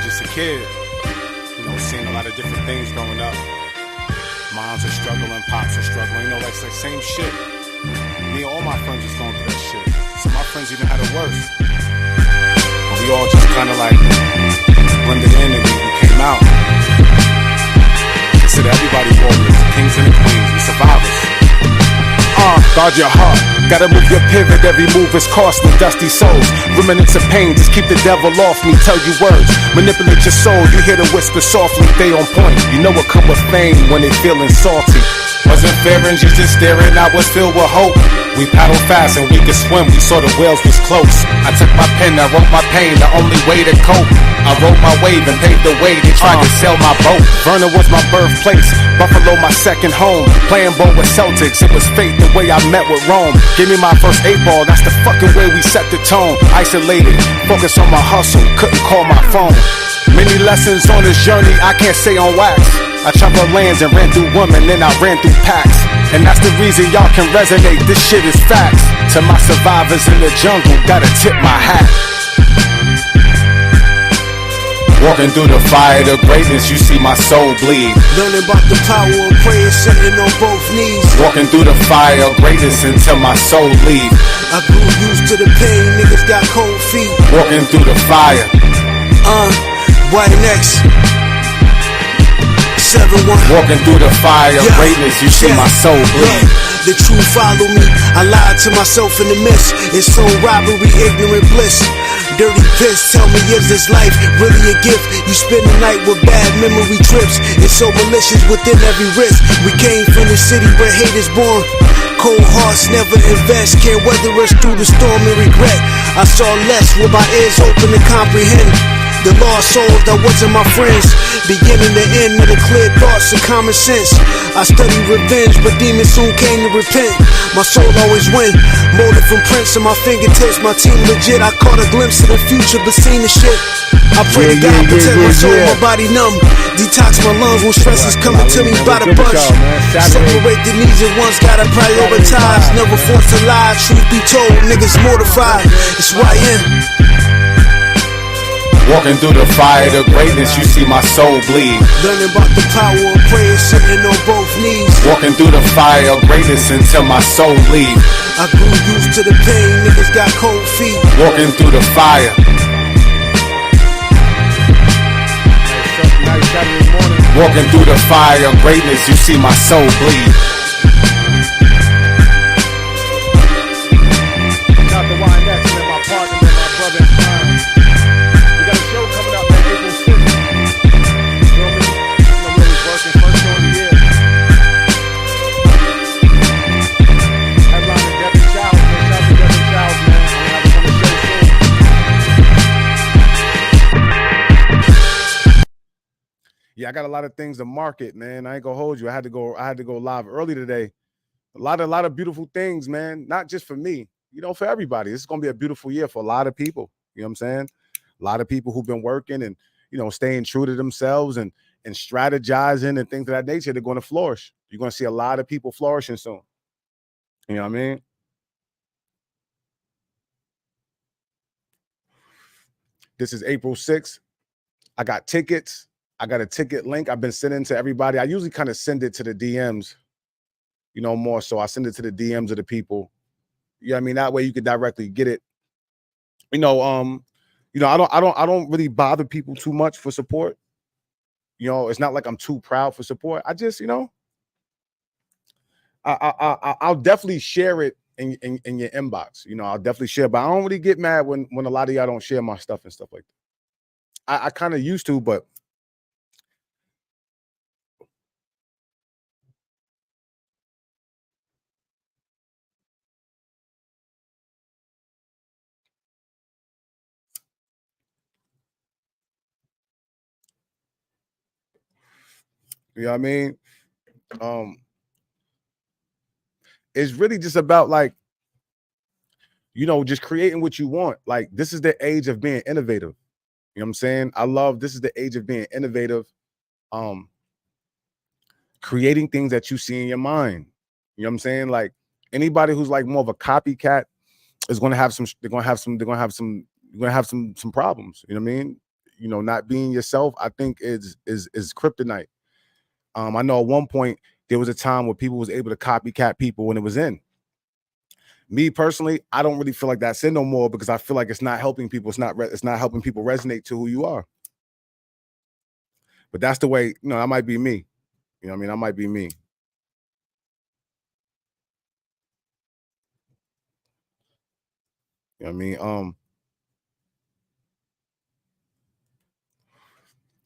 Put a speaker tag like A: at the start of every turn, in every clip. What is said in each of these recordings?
A: just a kid, seeing a lot of different things growing up. Moms are struggling, pops are struggling, that's like same shit. Me and all my friends was going through that shit. Some of my friends even had it worse. We all just kind of like blended in and we came out. Consider everybody warriors, the kings and the queens, we survivors. Guard your heart, gotta move your pivot, every move is costly, dusty souls, remnants of pain, just keep the devil off me, tell you words, manipulate your soul, you hear the whisper softly, they on point, you know what come with fame when they feeling salty. Wasn't fearing, just staring, I was filled with hope. We paddle fast and we could swim, we saw the whales was close. I took my pen, I wrote my pain, the only way to cope. I rode my wave and paved the way, they tried to sell my boat. Vernon was my birthplace, Buffalo my second home. Playing ball with Celtics, it was fate the way I met with Rome. Give me my first 8-ball, that's the fucking way we set the tone. Isolated, focus on my hustle, couldn't call my phone. Many lessons on this journey I can't say on wax. I traveled lands and ran through women, then I ran through packs. And that's the reason y'all can resonate, this shit is facts. To my survivors in the jungle, gotta tip my hat. Walking through the fire of greatness, you see my soul bleed.
B: Learning about the power of prayer, sitting on both knees.
A: Walking through the fire of greatness until my soul leave.
B: I grew used to the pain, niggas got cold feet.
A: Walking through the fire.
B: White X 7-1.
A: Walking through the fire of greatness, you see my soul bleed.
B: The truth follow me, I lied to myself in the mist. It's so robbery, ignorant bliss. Dirty piss, tell me is this life really a gift? You spend the night with bad memory trips. It's so malicious within every risk. We came from the city where hate is born. Cold hearts never invest, can't weather us through the storm and regret. I saw less with my ears open to comprehend the lost souls that wasn't my friends. Beginning to end of the clear thoughts and common sense. I studied revenge, but demons soon came to repent. My soul always win, molded from prints in my fingertips. My team legit, I caught a glimpse of the future, but seen the shit. I pray to God protect my soul, my body numb. Detox my lungs when stress is coming to me by the bunch. Separate the needs at once, gotta prioritize. Never forced to lie, truth be told, niggas mortified. It's YN.
A: Walking through the fire of greatness, you see my soul bleed.
B: Learning about the power of prayer, sitting on both knees.
A: Walking through the fire of greatness until my soul leave.
B: I grew used to the pain, niggas got cold feet.
A: Walking through the fire.
C: Nice Saturday morning.
A: Walking through the fire of greatness, you see my soul bleed.
C: Shout to YNX, man, my partner, man, my brother in crime. We got a show coming up, man, April 6th. You feel me? We always working, first show of the year. Headline to Devin Childs, man. Shout to Devin Childs, man. I'm gonna have him on the show soon.
D: Yeah, I got a lot of things to market, man. I ain't gonna hold you. I had to go live early today. A lot of beautiful things, man. Not just for me, for everybody. This is gonna be a beautiful year for a lot of people. You know what I'm saying? A lot of people who've been working and staying true to themselves and strategizing and things of that nature. They're going to flourish. You're going to see a lot of people flourishing soon. You know what I mean? This is April 6th. I got tickets. I got a ticket link I've been sending to everybody. I usually kind of send it to the DMs, more so. I send it to the DMs of the people. You know what I mean? That way you could directly get it. I don't really bother people too much for support. It's not like I'm too proud for support. I just, I'll definitely share it in your inbox. I'll definitely share, but I don't really get mad when a lot of y'all don't share my stuff and stuff like that. I kind of used to, but you know what I mean? It's really just about just creating what you want. Like, this is the age of being innovative. You know what I'm saying? This is the age of being innovative. Creating things that you see in your mind. You know what I'm saying? Like, anybody who's like more of a copycat is going to have some problems. You know what I mean? not being yourself, I think is kryptonite. I know at one point there was a time where people was able to copycat people when it was in. Me personally, I don't really feel like that's in no more because I feel like it's not helping people. It's not helping people resonate to who you are. But that's the way, that might be me. You know what I mean? That might be me. You know what I mean?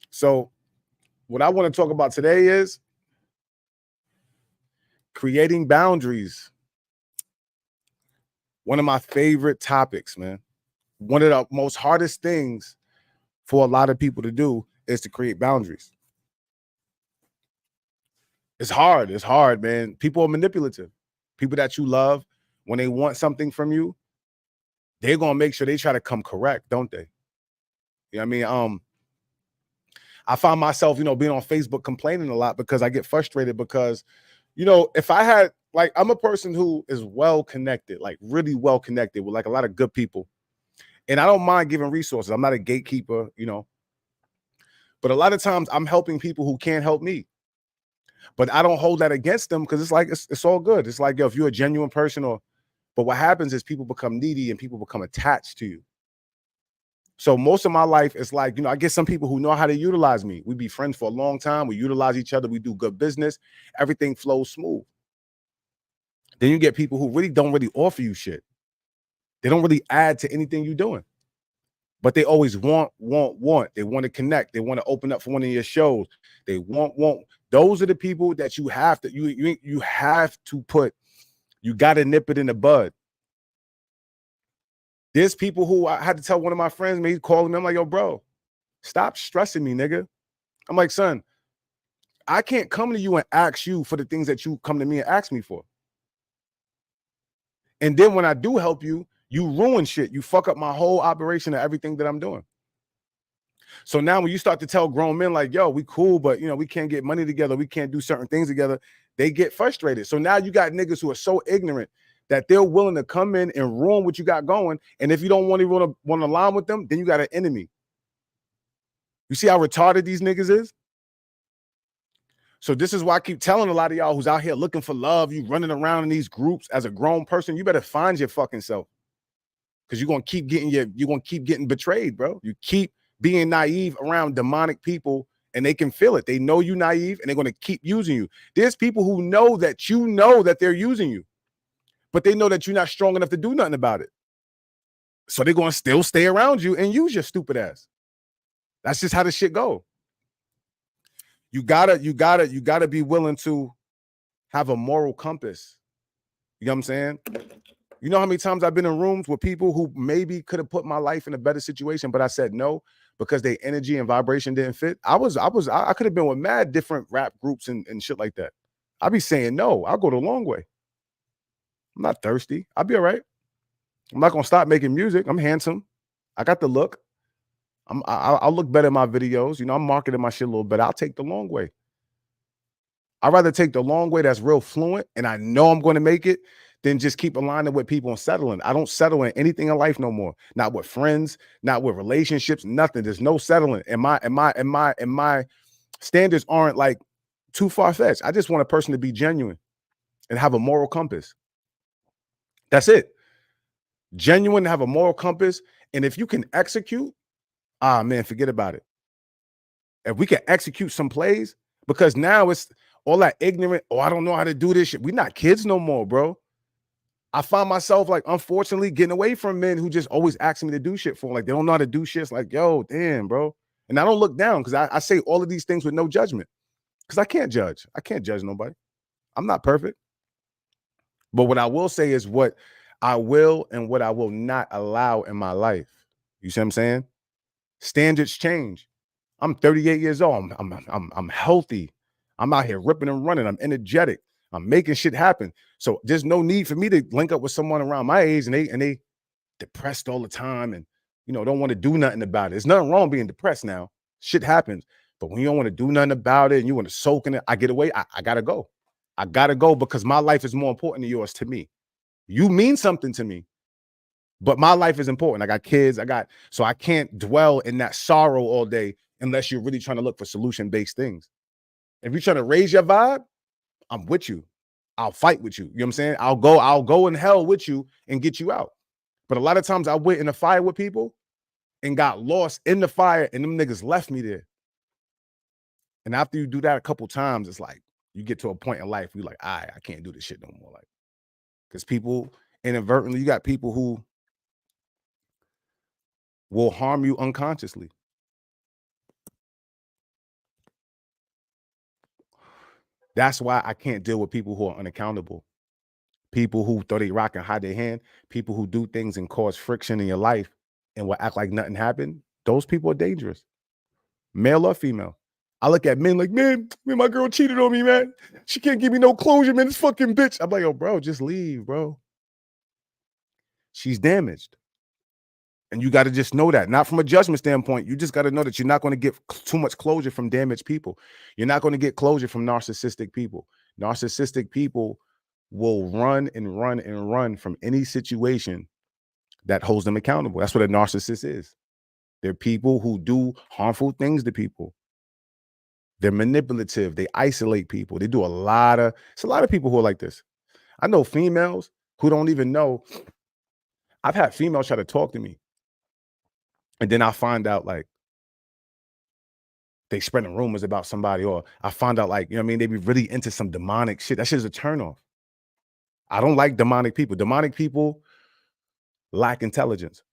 D: So what I want to talk about today is creating boundaries. One of my favorite topics, man. One of the most hardest things for a lot of people to do is to create boundaries. It's hard. It's hard, man. People are manipulative. People that you love, when they want something from you, they're going to make sure they try to come correct, don't they? You know what I mean? I find myself, being on Facebook complaining a lot because I get frustrated because, if I had, like, I'm a person who is well connected, like really well connected with like a lot of good people. And I don't mind giving resources. I'm not a gatekeeper, but a lot of times I'm helping people who can't help me. But I don't hold that against them because it's like, it's all good. It's like, yo, if you're a genuine person but what happens is people become needy and people become attached to you. So most of my life is like, I get some people who know how to utilize me. We be friends for a long time. We utilize each other. We do good business. Everything flows smooth. Then you get people who really don't offer you shit. They don't really add to anything you're doing. But they always want. They want to connect. They want to open up for one of your shows. They want. Those are the people that you have to, you have to put, you got to nip it in the bud. There's people who I had to tell one of my friends, man, he's calling me. I'm like, yo, bro, stop stressing me, nigga. I'm like, son, I can't come to you and ask you for the things that you come to me and ask me for. And then when I do help you, you ruin shit. You fuck up my whole operation of everything that I'm doing. So now when you start to tell grown men like, yo, we cool, but we can't get money together. We can't do certain things together. They get frustrated. So now you got niggas who are so ignorant that they're willing to come in and ruin what you got going. And if you don't want to align with them, then you got an enemy. You see how retarded these niggas is? So this is why I keep telling a lot of y'all who's out here looking for love, you running around in these groups as a grown person, you better find your fucking self. Because you're gonna keep getting betrayed, bro. You keep being naive around demonic people and they can feel it. They know you naive and they're gonna keep using you. There's people who know that they're using you, but they know that you're not strong enough to do nothing about it. So they're gonna still stay around you and use your stupid ass. That's just how the shit go. You gotta be willing to have a moral compass. You know what I'm saying? You know how many times I've been in rooms with people who maybe could have put my life in a better situation, but I said no because their energy and vibration didn't fit. I could have been with mad different rap groups and shit like that. I'll be saying no. I'll go the long way. I'm not thirsty. I'll be all right. I'm not gonna stop making music. I'm handsome. I got the look. I'll look better in my videos. I'm marketing my shit a little better. I'll take the long way. I'd rather take the long way that's real fluent and I know I'm going to make it than just keep aligning with people and settling. I don't settle in anything in life no more. Not with friends, not with relationships, nothing. There's no settling. And my standards aren't like too far-fetched. I just want a person to be genuine and have a moral compass. That's it. Genuine, have a moral compass. And if you can execute, man, forget about it. If we can execute some plays, because now it's all that ignorant, I don't know how to do this shit. We're not kids no more, bro. I find myself, like, unfortunately, getting away from men who just always ask me to do shit for them. Like, they don't know how to do shit. It's like, yo, damn, bro. And I don't look down because I say all of these things with no judgment because I can't judge. I can't judge nobody. I'm not perfect. But what I will say is what I will and what I will not allow in my life. You see what I'm saying? Standards change. I'm 38 years old. I'm healthy. I'm out here ripping and running. I'm energetic. I'm making shit happen. So there's no need for me to link up with someone around my age and they depressed all the time and don't want to do nothing about it. There's nothing wrong being depressed now. Shit happens. But when you don't want to do nothing about it and you want to soak in it, I get away. I gotta go. I gotta go because my life is more important than yours to me. You mean something to me. But my life is important. I got kids. So I can't dwell in that sorrow all day unless you're really trying to look for solution-based things. If you're trying to raise your vibe, I'm with you. I'll fight with you. You know what I'm saying? I'll go in hell with you and get you out. But a lot of times I went in the fire with people and got lost in the fire, and them niggas left me there. And after you do that a couple times, it's like you get to a point in life where you're like, I can't do this shit no more. Like, because people inadvertently, you got people who will harm you unconsciously. That's why I can't deal with people who are unaccountable. People who throw their rock and hide their hand. People who do things and cause friction in your life and will act like nothing happened. Those people are dangerous, male or female. I look at men like, man, my girl cheated on me, man. She can't give me no closure, man. This fucking bitch. I'm like, yo, bro, just leave, bro. She's damaged. And you got to just know that. Not from a judgment standpoint. You just got to know that you're not going to get too much closure from damaged people. You're not going to get closure from narcissistic people. Narcissistic people will run and run and run from any situation that holds them accountable. That's what a narcissist is. They're people who do harmful things to people. They're manipulative. They isolate people. They do it's a lot of people who are like this. I know females who don't even know. I've had females try to talk to me. And then I find out like they spreading rumors about somebody, or I find out like, you know what I mean? They be really into some demonic shit. That shit's a turnoff. I don't like demonic people. Demonic people lack intelligence.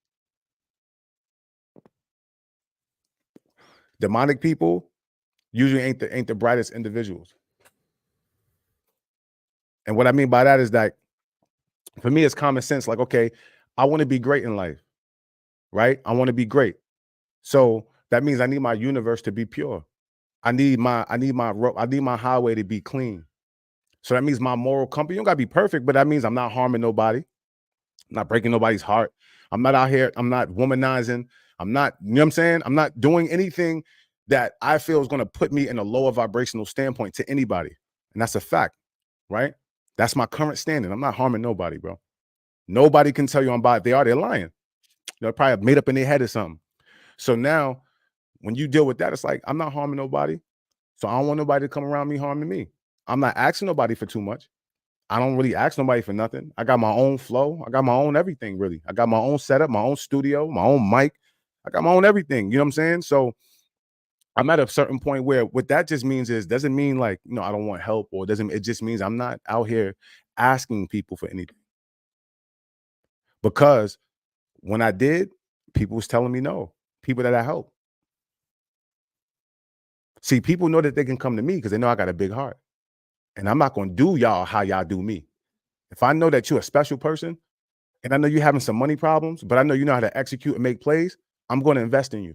D: Demonic people usually ain't the brightest individuals. And what I mean by that is that for me, it's common sense. Like, okay, I want to be great in life, right? I want to be great. So that means I need my universe to be pure. I need my highway to be clean. So that means my moral compass, you don't gotta be perfect, but that means I'm not harming nobody. I'm not breaking nobody's heart. I'm not out here. I'm not womanizing. I'm not, you know what I'm saying? I'm not doing anything that I feel is going to put me in a lower vibrational standpoint to anybody. And that's a fact, right? That's my current standing. I'm not harming nobody, bro. Nobody can tell you I'm bad. They're lying. They're probably made up in their head or something. So now when you deal with that, it's like, I'm not harming nobody. So I don't want nobody to come around me harming me. I'm not asking nobody for too much. I don't really ask nobody for nothing. I got my own flow. I got my own everything, really. I got my own setup, my own studio, my own mic. I got my own everything. You know what I'm saying? So I'm at a certain point where what that just means is, doesn't mean like, you know, I don't want help, or it just means I'm not out here asking people for anything. Because when I did, people was telling me no. People that I help. See, people know that they can come to me because they know I got a big heart. And I'm not going to do y'all how y'all do me. If I know that you're a special person, and I know you're having some money problems, but I know you know how to execute and make plays, I'm going to invest in you.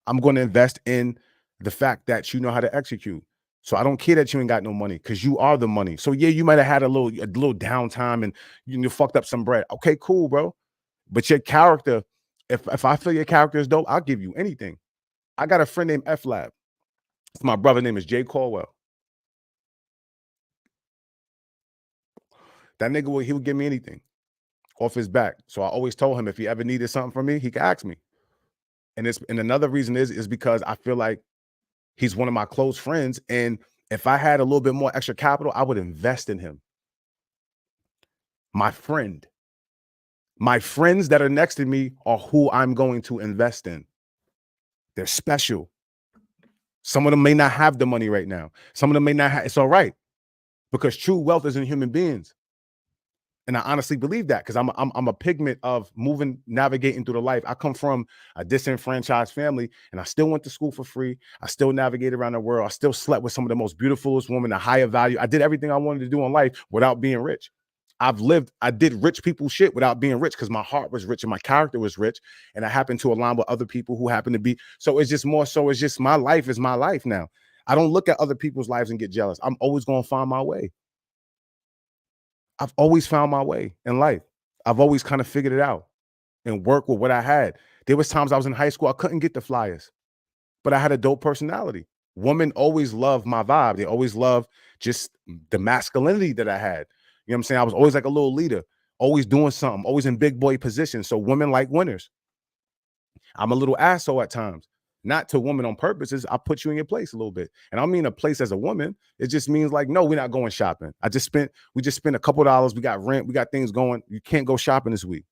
D: I'm going to invest in the fact that you know how to execute. So I don't care that you ain't got no money, because you are the money. So yeah, you might have had a little downtime and you fucked up some bread. Okay, cool, bro. But your character, if I feel your character is dope, I'll give you anything. I got a friend named F Lab. My brother name is Jay Caldwell. That nigga, he would give me anything off his back. So I always told him if he ever needed something from me, he could ask me. And another reason is because I feel like he's one of my close friends. And if I had a little bit more extra capital, I would invest in him. My friends that are next to me are who I'm going to invest in. They're special. Some of them may not have the money right now. Some of them may not have. It's all right, because true wealth is in human beings. And I honestly believe that, because I'm a pigment of navigating through the life. I come from a disenfranchised family, and I still went to school for free. I still navigated around the world. I still slept with some of the most beautifulest women, a higher value. I did everything I wanted to do in life without being rich. I did rich people shit without being rich, because my heart was rich and my character was rich. And I happened to align with other people who happen to be. So it's just my life is my life now. I don't look at other people's lives and get jealous. I'm always going to find my way. I've always found my way in life. I've always kind of figured it out and worked with what I had. There was times I was in high school, I couldn't get the flyers, but I had a dope personality. Women always loved my vibe. They always loved just the masculinity that I had. You know what I'm saying? I was always like a little leader. always doing something, always in big boy positions. So women like winners. I'm a little asshole at times, not to women on purpose. I put you in your place a little bit. And I don't mean a place as a woman. It just means like, no, we're not going shopping. We just spent a couple dollars. We got rent. We got things going. You can't go shopping this week.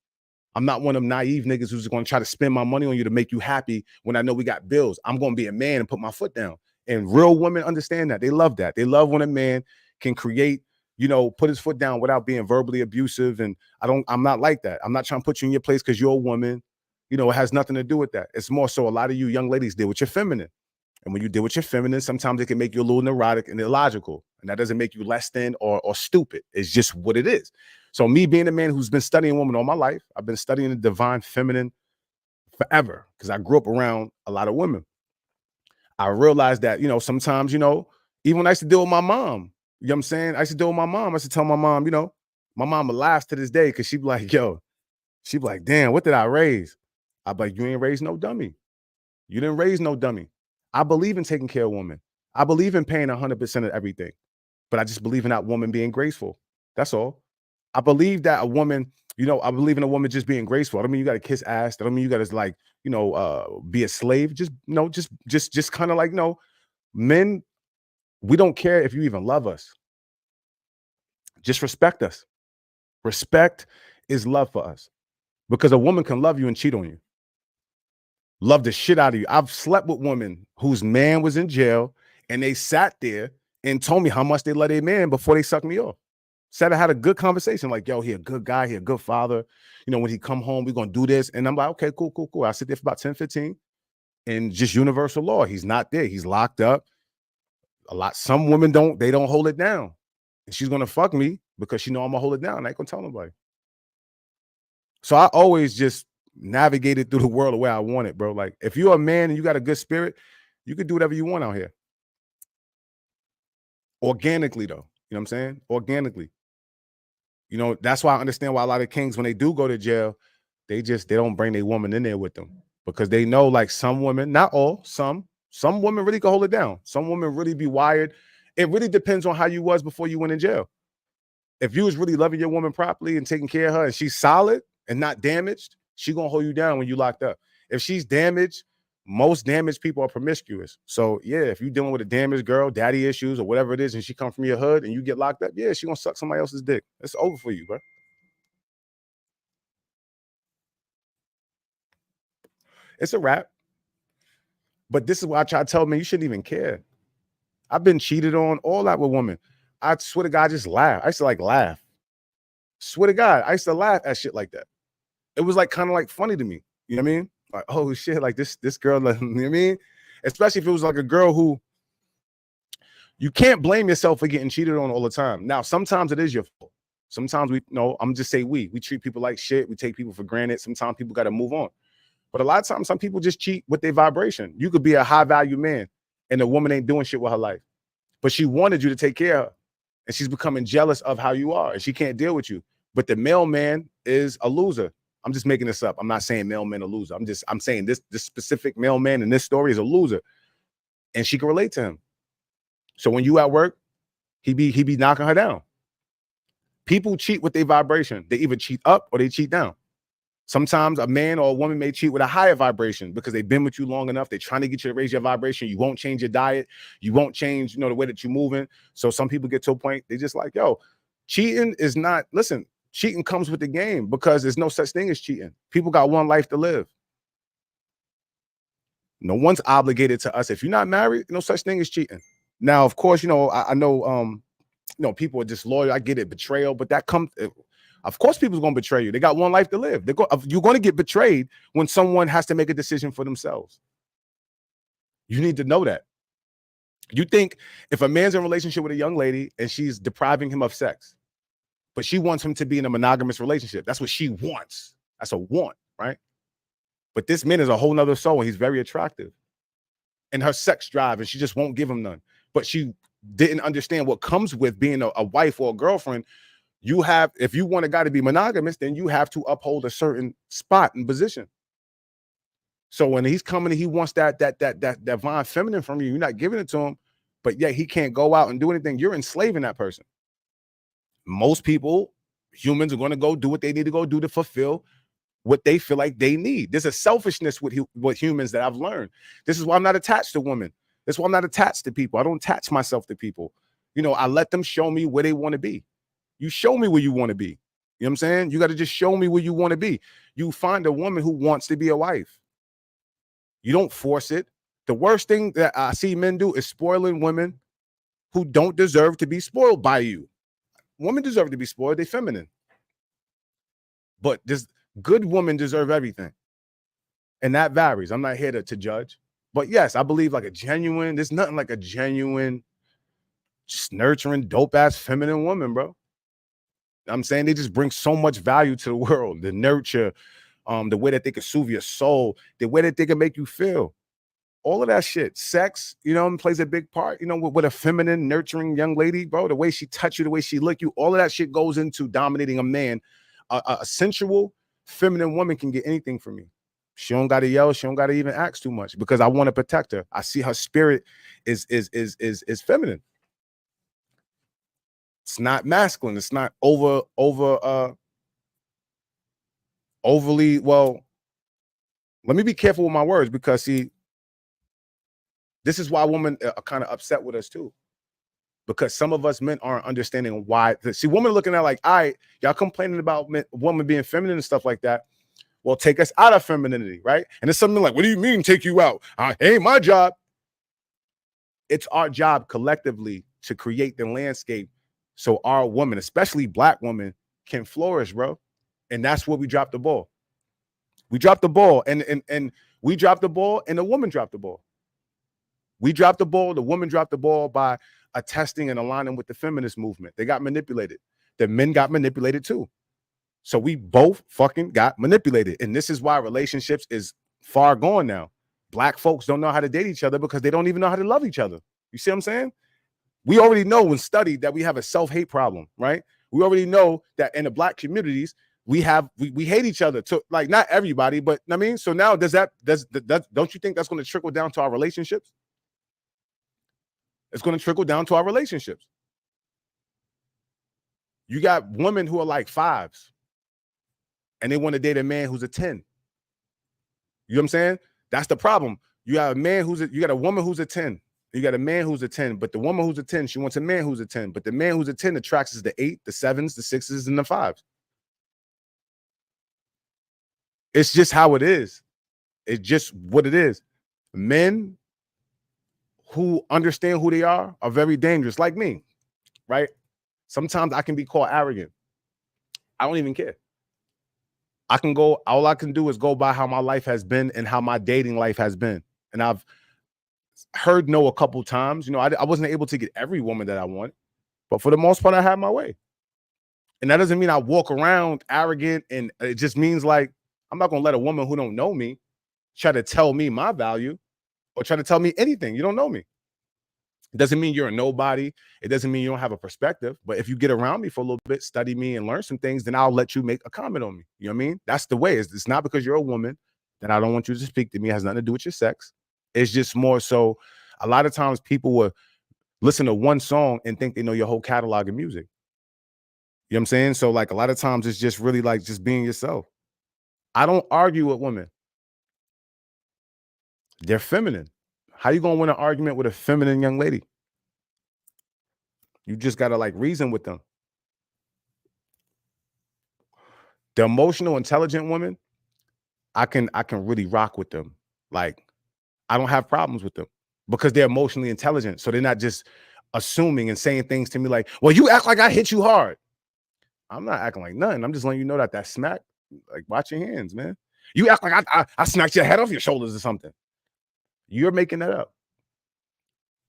D: I'm not one of them naive niggas who's going to try to spend my money on you to make you happy when I know we got bills. I'm going to be a man and put my foot down. And real women understand that. They love that. They love when a man can create, put his foot down without being verbally abusive. And I'm not like that. I'm not trying to put you in your place because you're a woman. It has nothing to do with that. It's more so a lot of you young ladies deal with your feminine. And when you deal with your feminine, sometimes it can make you a little neurotic and illogical. And that doesn't make you less than or stupid. It's just what it is. So me being a man who's been studying women all my life, I've been studying the divine feminine forever because I grew up around a lot of women. I realized that, sometimes, even when I used to deal with my mom, you know what I'm saying? I used to deal with my mom. I used to tell my mom, my mom laughs to this day because she'd be like, damn, what did I raise? I'd be like, you ain't raised no dummy. You didn't raise no dummy. I believe in taking care of women. I believe in paying 100% of everything, but I just believe in that woman being graceful. That's all. I believe that a woman, I believe in a woman just being graceful. I don't mean you got to kiss ass. I don't mean you got to be a slave. Just kind of like, men, we don't care if you even love us. Just respect us. Respect is love for us because a woman can love you and cheat on you. Love the shit out of you. I've slept with women whose man was in jail and they sat there and told me how much they love their man before they sucked me off. Said I had a good conversation, like, yo, he a good guy, he a good father. When he come home, we're going to do this. And I'm like, okay, cool. I sit there for about 10, 15 and just universal law. He's not there. He's locked up. Some women don't hold it down. And she's going to fuck me because she know I'm going to hold it down. I ain't going to tell nobody. So I always just navigated through the world the way I want it, bro. Like, if you're a man and you got a good spirit, you can do whatever you want out here. Organically, though. You know what I'm saying? Organically. That's why I understand why a lot of kings, when they do go to jail, they don't bring their woman in there with them because they know, like, some women, not all, some women really can hold it down. Some women really be wired. It really depends on how you was before you went in jail. If you was really loving your woman properly and taking care of her and she's solid and not damaged, she gonna hold you down when you locked up. If she's damaged, most damaged people are promiscuous. So yeah, if you're dealing with a damaged girl, daddy issues or whatever it is, and she come from your hood and you get locked up, yeah, she gonna suck somebody else's dick. It's over for you, bro. It's a wrap. But this is what I try to tell men, you shouldn't even care. I've been cheated on, all that with women. I swear to God, I just laugh. I used to laugh. Swear to God, I used to laugh at shit like that. It was kind of funny to me. You know what I mean? Like, oh shit, like this girl, you know what I mean? Especially if it was like a girl who, you can't blame yourself for getting cheated on all the time. Now, sometimes it is your fault. Sometimes I'm just say we treat people like shit. We take people for granted. Sometimes people got to move on. But a lot of times, some people just cheat with their vibration. You could be a high value man and the woman ain't doing shit with her life, but she wanted you to take care of her and she's becoming jealous of how you are and she can't deal with you. But the mailman is a loser. I'm just making this up. I'm not saying mailman a loser. I'm saying this specific mailman in this story is a loser and she can relate to him. So when you at work, he be knocking her down. People cheat with their vibration. They either cheat up or they cheat down. Sometimes a man or a woman may cheat with a higher vibration because they've been with you long enough. They're trying to get you to raise your vibration. You won't change your diet. You won't change, the way that you're moving. So some people get to a point, they just like, yo, cheating is not, listen, cheating comes with the game because there's no such thing as cheating. People got one life to live. No one's obligated to us. If you're not married, no such thing as cheating. Now, of course, I know, people are disloyal. I get it, betrayal, but that comes, of course, people's going to betray you. They got one life to live. You're going to get betrayed when someone has to make a decision for themselves. You need to know that. You think if a man's in a relationship with a young lady and she's depriving him of sex, but she wants him to be in a monogamous relationship, that's what she wants. That's a want, right? But this man is a whole nother soul and he's very attractive. And her sex drive, and she just won't give him none. But she didn't understand what comes with being a wife or a girlfriend. If you want a guy to be monogamous, then you have to uphold a certain spot and position. So when he's coming and he wants that divine feminine from you, you're not giving it to him, but yet he can't go out and do anything. You're enslaving that person. Most people Humans are going to go do what they need to go do to fulfill what they feel like they need. There's a selfishness with humans that I've learned. This is why I'm not attached to women. This is why I'm not attached to people. I don't attach myself to people. You know, I let them show me where they want to be. You show me where you want to be. You know what I'm saying? You got to just show me where you want to be. You find a woman who wants to be a wife. You don't force it. The worst thing that I see men do is spoiling women who don't deserve to be spoiled by you. Women deserve to be spoiled. They're feminine. But this good women deserve everything. And that varies. I'm not here to judge. But yes, I believe like a genuine, there's nothing like a genuine, just nurturing, dope-ass feminine woman, bro. I'm saying they just bring so much value to the world. The nurture, the way that they can soothe your soul, the way that they can make you feel. All of that shit. Sex, you know, plays a big part, you know, with a feminine, nurturing young lady, bro. The way she touch you, the way she lick you, all of that shit goes into dominating a man. A sensual, feminine woman can get anything from me. She don't got to yell. She don't got to even ask too much because I want to protect her. I see her spirit is feminine. It's not masculine. It's not overly. Well, let me be careful with my words because see, this is why women are kind of upset with us too. Because some of us men aren't understanding why. See, women looking at like, all right, y'all complaining about women being feminine and stuff like that. Well, take us out of femininity, right? And it's something like, what do you mean take you out? Ain't my job. It's our job collectively to create the landscape so our women, especially Black women, can flourish, bro. And that's where we dropped the ball. We dropped the ball, and we dropped the ball, and the woman dropped the ball. We dropped the ball. The woman dropped the ball by attesting and aligning with the feminist movement. They got manipulated. The men got manipulated too. So we both fucking got manipulated. And this is why relationships is far gone now. Black folks don't know how to date each other because they don't even know how to love each other. You see what I'm saying? We already know and studied that we have a self-hate problem, right? We already know that in the Black communities, we hate each other. To like not everybody, but I mean, so now does don't you think that's going to trickle down to our relationships? It's going to trickle down to our relationships. You got women who are like 5s and they want to date a man who's a 10. You know what I'm saying? That's the problem. You got you got a woman who's a 10. You got a man who's a 10, but the woman who's a 10, she wants a man who's a 10, but the man who's a 10 attracts is the 8, the 7s, the 6s, and the 5s. It's just how it is. It's just what it is. Men who understand who they are very dangerous, like me, right? Sometimes I can be called arrogant. I don't even care. All I can do is go by how my life has been and how my dating life has been. And I've heard no a couple times. You know, I wasn't able to get every woman that I want, but for the most part, I had my way. And that doesn't mean I walk around arrogant, and it just means like, I'm not going to let a woman who don't know me try to tell me my value or try to tell me anything. You don't know me. It doesn't mean you're a nobody. It doesn't mean you don't have a perspective. But if you get around me for a little bit, study me and learn some things, then I'll let you make a comment on me. You know what I mean? That's the way. It's not because you're a woman that I don't want you to speak to me. It has nothing to do with your sex. It's just more so a lot of times people will listen to one song and think they know your whole catalog of music. You know what I'm saying? So like a lot of times it's just really like just being yourself. I don't argue with women. They're feminine. How you gonna win an argument with a feminine young lady? You just gotta like reason with them. The emotional, intelligent women, I can really rock with them. Like I don't have problems with them because they're emotionally intelligent. So they're not just assuming and saying things to me like, well, you act like I hit you hard. I'm not acting like nothing. I'm just letting you know that smack, like watch your hands, man. You act like I smacked your head off your shoulders or something. You're making that up.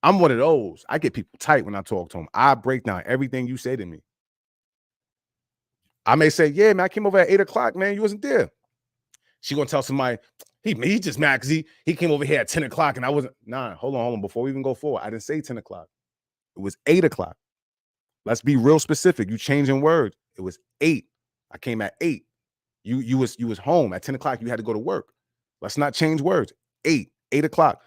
D: I'm one of those. I get people tight when I talk to them. I break down everything you say to me. I may say, yeah, man, I came over at 8 o'clock, man. You wasn't there. She gonna tell somebody, he just mad because he came over here at 10 o'clock and I wasn't. Nah, hold on. Before we even go forward, I didn't say 10 o'clock. It was 8 o'clock. Let's be real specific. You changing words. It was 8. I came at 8. You was home at 10 o'clock. You had to go to work. Let's not change words. 8 o'clock.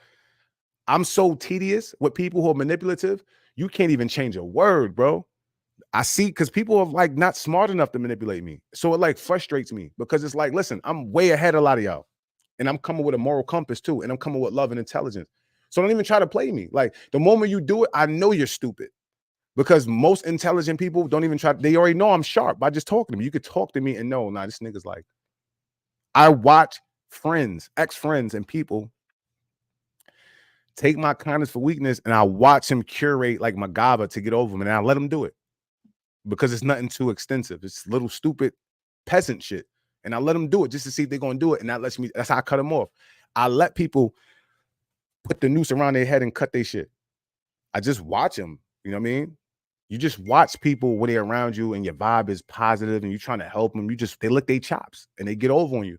D: I'm so tedious with people who are manipulative. You can't even change a word, bro. I see because people are like not smart enough to manipulate me. So it like frustrates me because it's like, listen, I'm way ahead of a lot of y'all. And I'm coming with a moral compass too. And I'm coming with love and intelligence. So don't even try to play me. Like the moment you do it, I know you're stupid. Because most intelligent people don't even try. They already know I'm sharp by just talking to me. You could talk to me and know, nah, this nigga's like. I watch friends, ex-friends, and people take my kindness for weakness, and I watch him curate like MacGyver to get over him, and I let him do it because it's nothing too extensive. It's little stupid peasant shit, and I let them do it just to see if they're gonna do it, and that lets me. That's how I cut them off. I let people put the noose around their head and cut their shit. I just watch them. You know what I mean? You just watch people when they're around you and your vibe is positive and you're trying to help them. They lick their chops and they get over on you.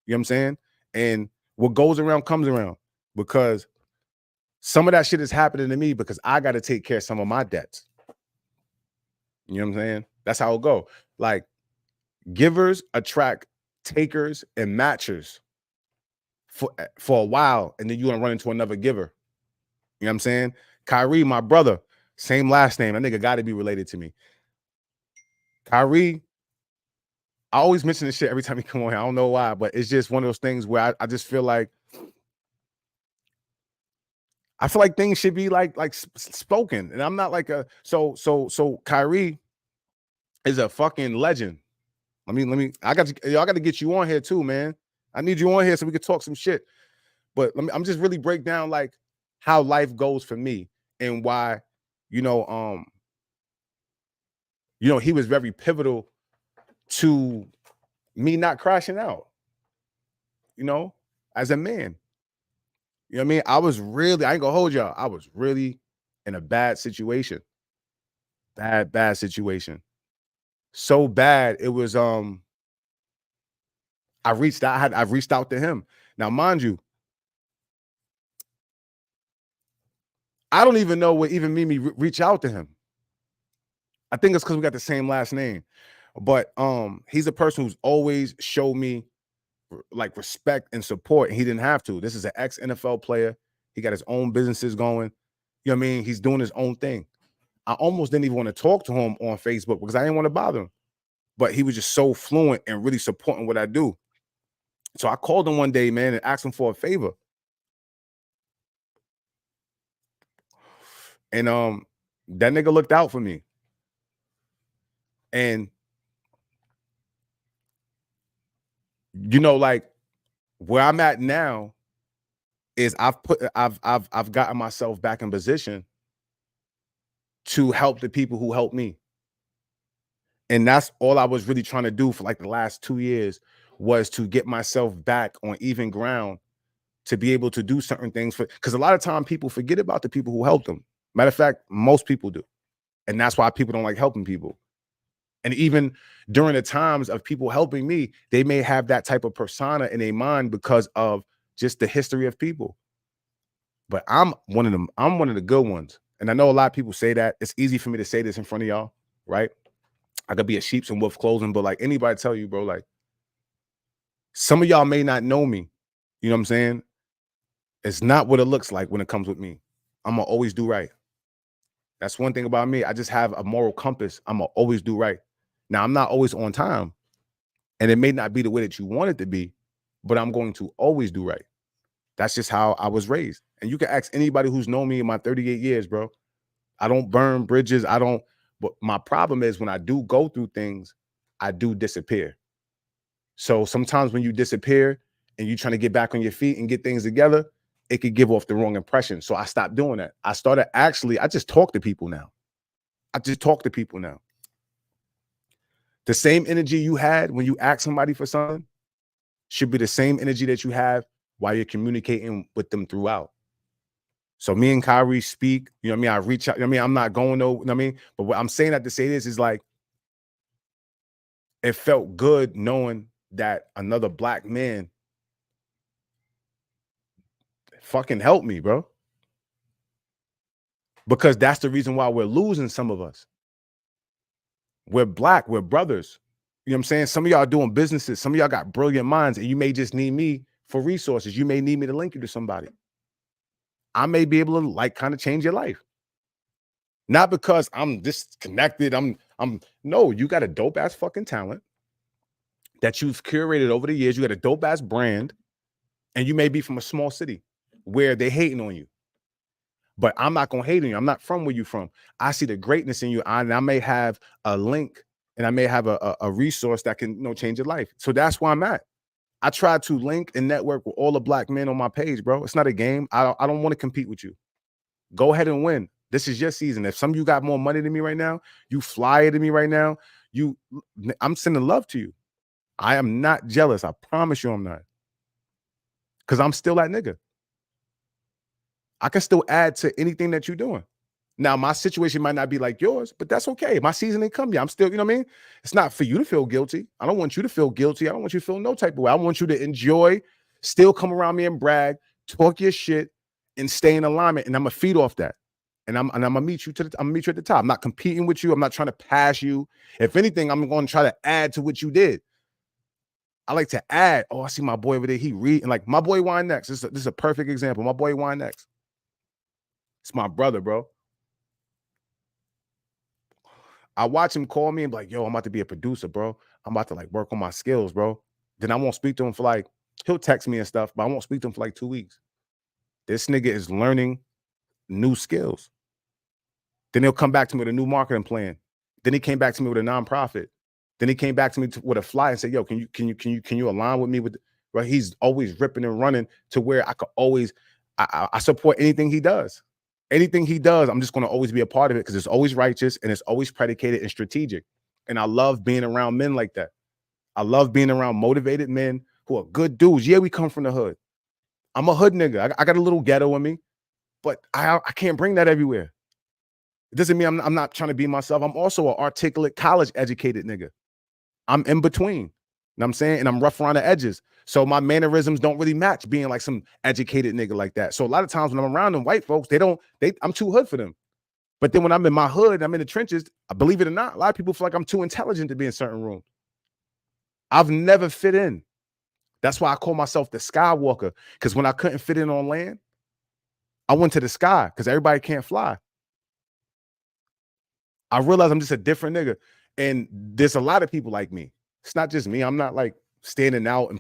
D: You know what I'm saying? And what goes around comes around because some of that shit is happening to me because I got to take care of some of my debts. You know what I'm saying? That's how it go. Like givers attract takers and matchers for a while, and then you gonna run into another giver. You know what I'm saying? Kyrie, my brother, same last name. That nigga got to be related to me. Kyrie, I always mention this shit every time he come on here. I don't know why, but it's just one of those things where I just feel like things should be like spoken, and I'm not like a so Kyrie is a fucking legend. Let me. I got to get you on here too, man. I need you on here so we can talk some shit. But I'm just really break down like how life goes for me and why, he was very pivotal to me not crashing out, as a man. You know what I mean? I ain't gonna hold y'all. I was really in a bad situation. Bad situation. So bad. It was, I reached out to him. Now, mind you, I don't even know what even made me reach out to him. I think it's because we got the same last name. But he's a person who's always showed me like respect and support, and he didn't have to. This is an ex-NFL player. He got his own businesses going. You know what I mean? He's doing his own thing. I almost didn't even want to talk to him on Facebook because I didn't want to bother him. But he was just so fluent and really supporting what I do. So I called him one day, man, and asked him for a favor. And that nigga looked out for me. And like where I'm at now is I've gotten myself back in position to help the people who helped me. And that's all I was really trying to do for like the last 2 years was to get myself back on even ground to be able to do certain things because a lot of time people forget about the people who helped them. Matter of fact, most people do. And that's why people don't like helping people. And even during the times of people helping me, they may have that type of persona in their mind because of just the history of people. But I'm one of them. I'm one of the good ones. And I know a lot of people say that. It's easy for me to say this in front of y'all, right? I could be a sheep's and wolf clothing, but like anybody tell you, bro, like some of y'all may not know me. You know what I'm saying? It's not what it looks like when it comes with me. I'm gonna always do right. That's one thing about me. I just have a moral compass. I'm gonna always do right. Now, I'm not always on time, and it may not be the way that you want it to be, but I'm going to always do right. That's just how I was raised. And you can ask anybody who's known me in my 38 years, bro. I don't burn bridges. But my problem is when I do go through things, I do disappear. So sometimes when you disappear and you're trying to get back on your feet and get things together, it could give off the wrong impression. So I stopped doing that. I just talk to people now. The same energy you had when you ask somebody for something should be the same energy that you have while you're communicating with them throughout. So me and Kyrie speak, you know what I mean? I reach out, you know what I mean? I'm not going no, you know what I mean? But what I'm saying that to say this is like, it felt good knowing that another black man fucking helped me, bro. Because that's the reason why we're losing some of us. We're black, we're brothers. You know what I'm saying? Some of y'all doing businesses, some of y'all got brilliant minds, and you may just need me for resources. You may need me to link you to somebody. I may be able to like kind of change your life. Not because I'm disconnected, I'm No, you got a dope ass fucking talent that you've curated over the years. You got a dope ass brand, and you may be from a small city where they hating on you. But I'm not gonna hate on you. I'm not from where you from. I see the greatness in you. And I may have a link and I may have a resource that can, change your life. So that's where I'm at. I try to link and network with all the black men on my page, bro. It's not a game. I don't want to compete with you. Go ahead and win. This is your season. If some of you got more money than me right now, you flyer than me right now, I'm sending love to you. I am not jealous. I promise you I'm not. Because I'm still that nigga. I can still add to anything that you're doing. Now, my situation might not be like yours, but that's okay. My season ain't come yet. I'm still, you know what I mean? It's not for you to feel guilty. I don't want you to feel guilty. I don't want you to feel no type of way. I want you to enjoy, still come around me and brag, talk your shit, and stay in alignment. And I'm gonna feed off that. And I'm gonna meet you at the top. I'm not competing with you. I'm not trying to pass you. If anything, I'm gonna try to add to what you did. I like to add. Oh, I see my boy over there. He reading, like my boy Wine Next. This is a perfect example. My boy Wine Next. It's my brother, bro. I watch him call me and be like, yo, I'm about to be a producer, bro. I'm about to like work on my skills, bro. Then I won't speak to him for like, he'll text me and stuff, but I won't speak to him for like 2 weeks. This nigga is learning new skills. Then he'll come back to me with a new marketing plan. Then he came back to me with a nonprofit. Then he came back to me with a flyer and said, yo, can you align with me with, right? He's always ripping and running to where I could always, I support anything he does. Anything he does, I'm just going to always be a part of it because it's always righteous and it's always predicated and strategic. And I love being around men like that. I love being around motivated men who are good dudes. Yeah, we come from the hood. I'm a hood nigga. I got a little ghetto in me, but I can't bring that everywhere. It doesn't mean I'm not trying to be myself. I'm also an articulate, college educated nigga. I'm in between. You know what I'm saying? And I'm rough around the edges. So my mannerisms don't really match being like some educated nigga like that. So a lot of times when I'm around them white folks, I'm too hood for them. But then when I'm in my hood, I'm in the trenches, believe it or not, a lot of people feel like I'm too intelligent to be in certain rooms. I've never fit in. That's why I call myself the Skywalker. Because when I couldn't fit in on land, I went to the sky because everybody can't fly. I realized I'm just a different nigga. And there's a lot of people like me. It's not just me. I'm not like standing out and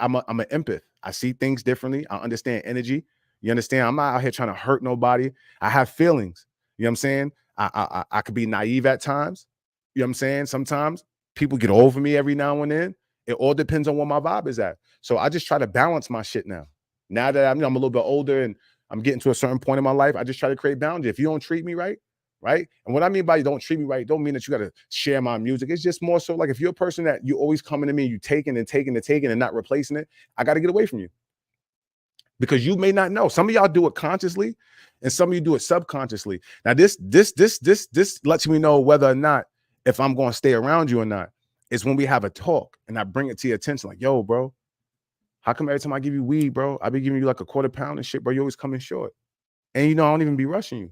D: I'm an empath. I see things differently. I understand energy. You understand? I'm not out here trying to hurt nobody. I have feelings. You know what I'm saying? I could be naive at times. You know what I'm saying? Sometimes people get over me every now and then. It all depends on where my vibe is at. So I just try to balance my shit now. Now that I'm a little bit older and I'm getting to a certain point in my life, I just try to create boundaries. If you don't treat me right? And what I mean by you don't treat me right, don't mean that you got to share my music. It's just more so like if you're a person that you always coming to me, you taking and not replacing it, I got to get away from you. Because you may not know. Some of y'all do it consciously and some of you do it subconsciously. Now, this lets me know whether or not if I'm going to stay around you or not. Is when we have a talk and I bring it to your attention like, yo, bro, how come every time I give you weed, bro, I be giving you like a quarter pound and shit, bro, you always coming short. And I don't even be rushing you.